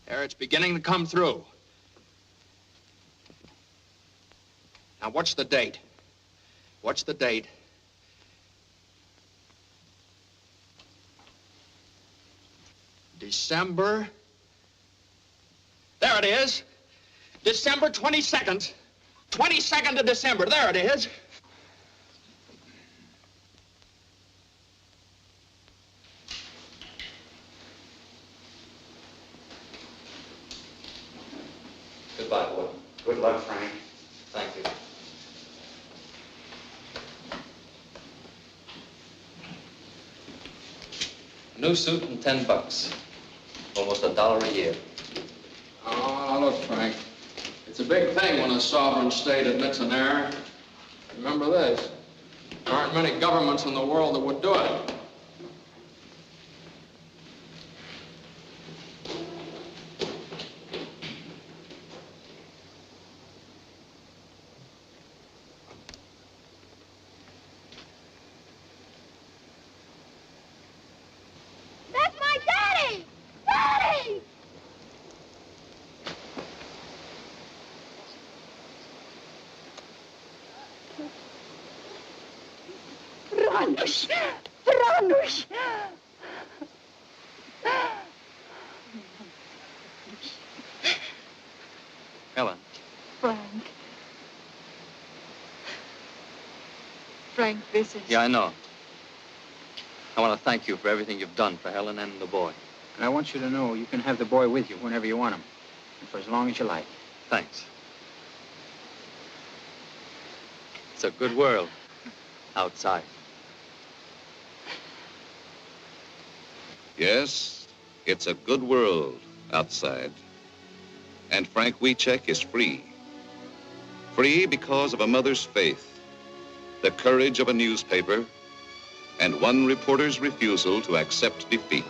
There, it's beginning to come through. Now, what's the date? What's the date? December. There it is. December 22nd. 22nd of December. There it is. Goodbye, boy. Good luck, Frank. Thank you. New suit and $10. Almost $1 a year. Oh, look, Frank. It's a big thing when a sovereign state admits an error. Remember this. There aren't many governments in the world that would do it. That's my daddy! Daddy! Franuś! Franuś! Helen. Frank. Frank, this is... Yeah, I know. I want to thank you for everything you've done for Helen and the boy. And I want you to know you can have the boy with you whenever you want him, and for as long as you like. Thanks. It's a good world outside. Yes, it's a good world outside. And Frank Wiecek is free. Free because of a mother's faith, the courage of a newspaper, and one reporter's refusal to accept defeat.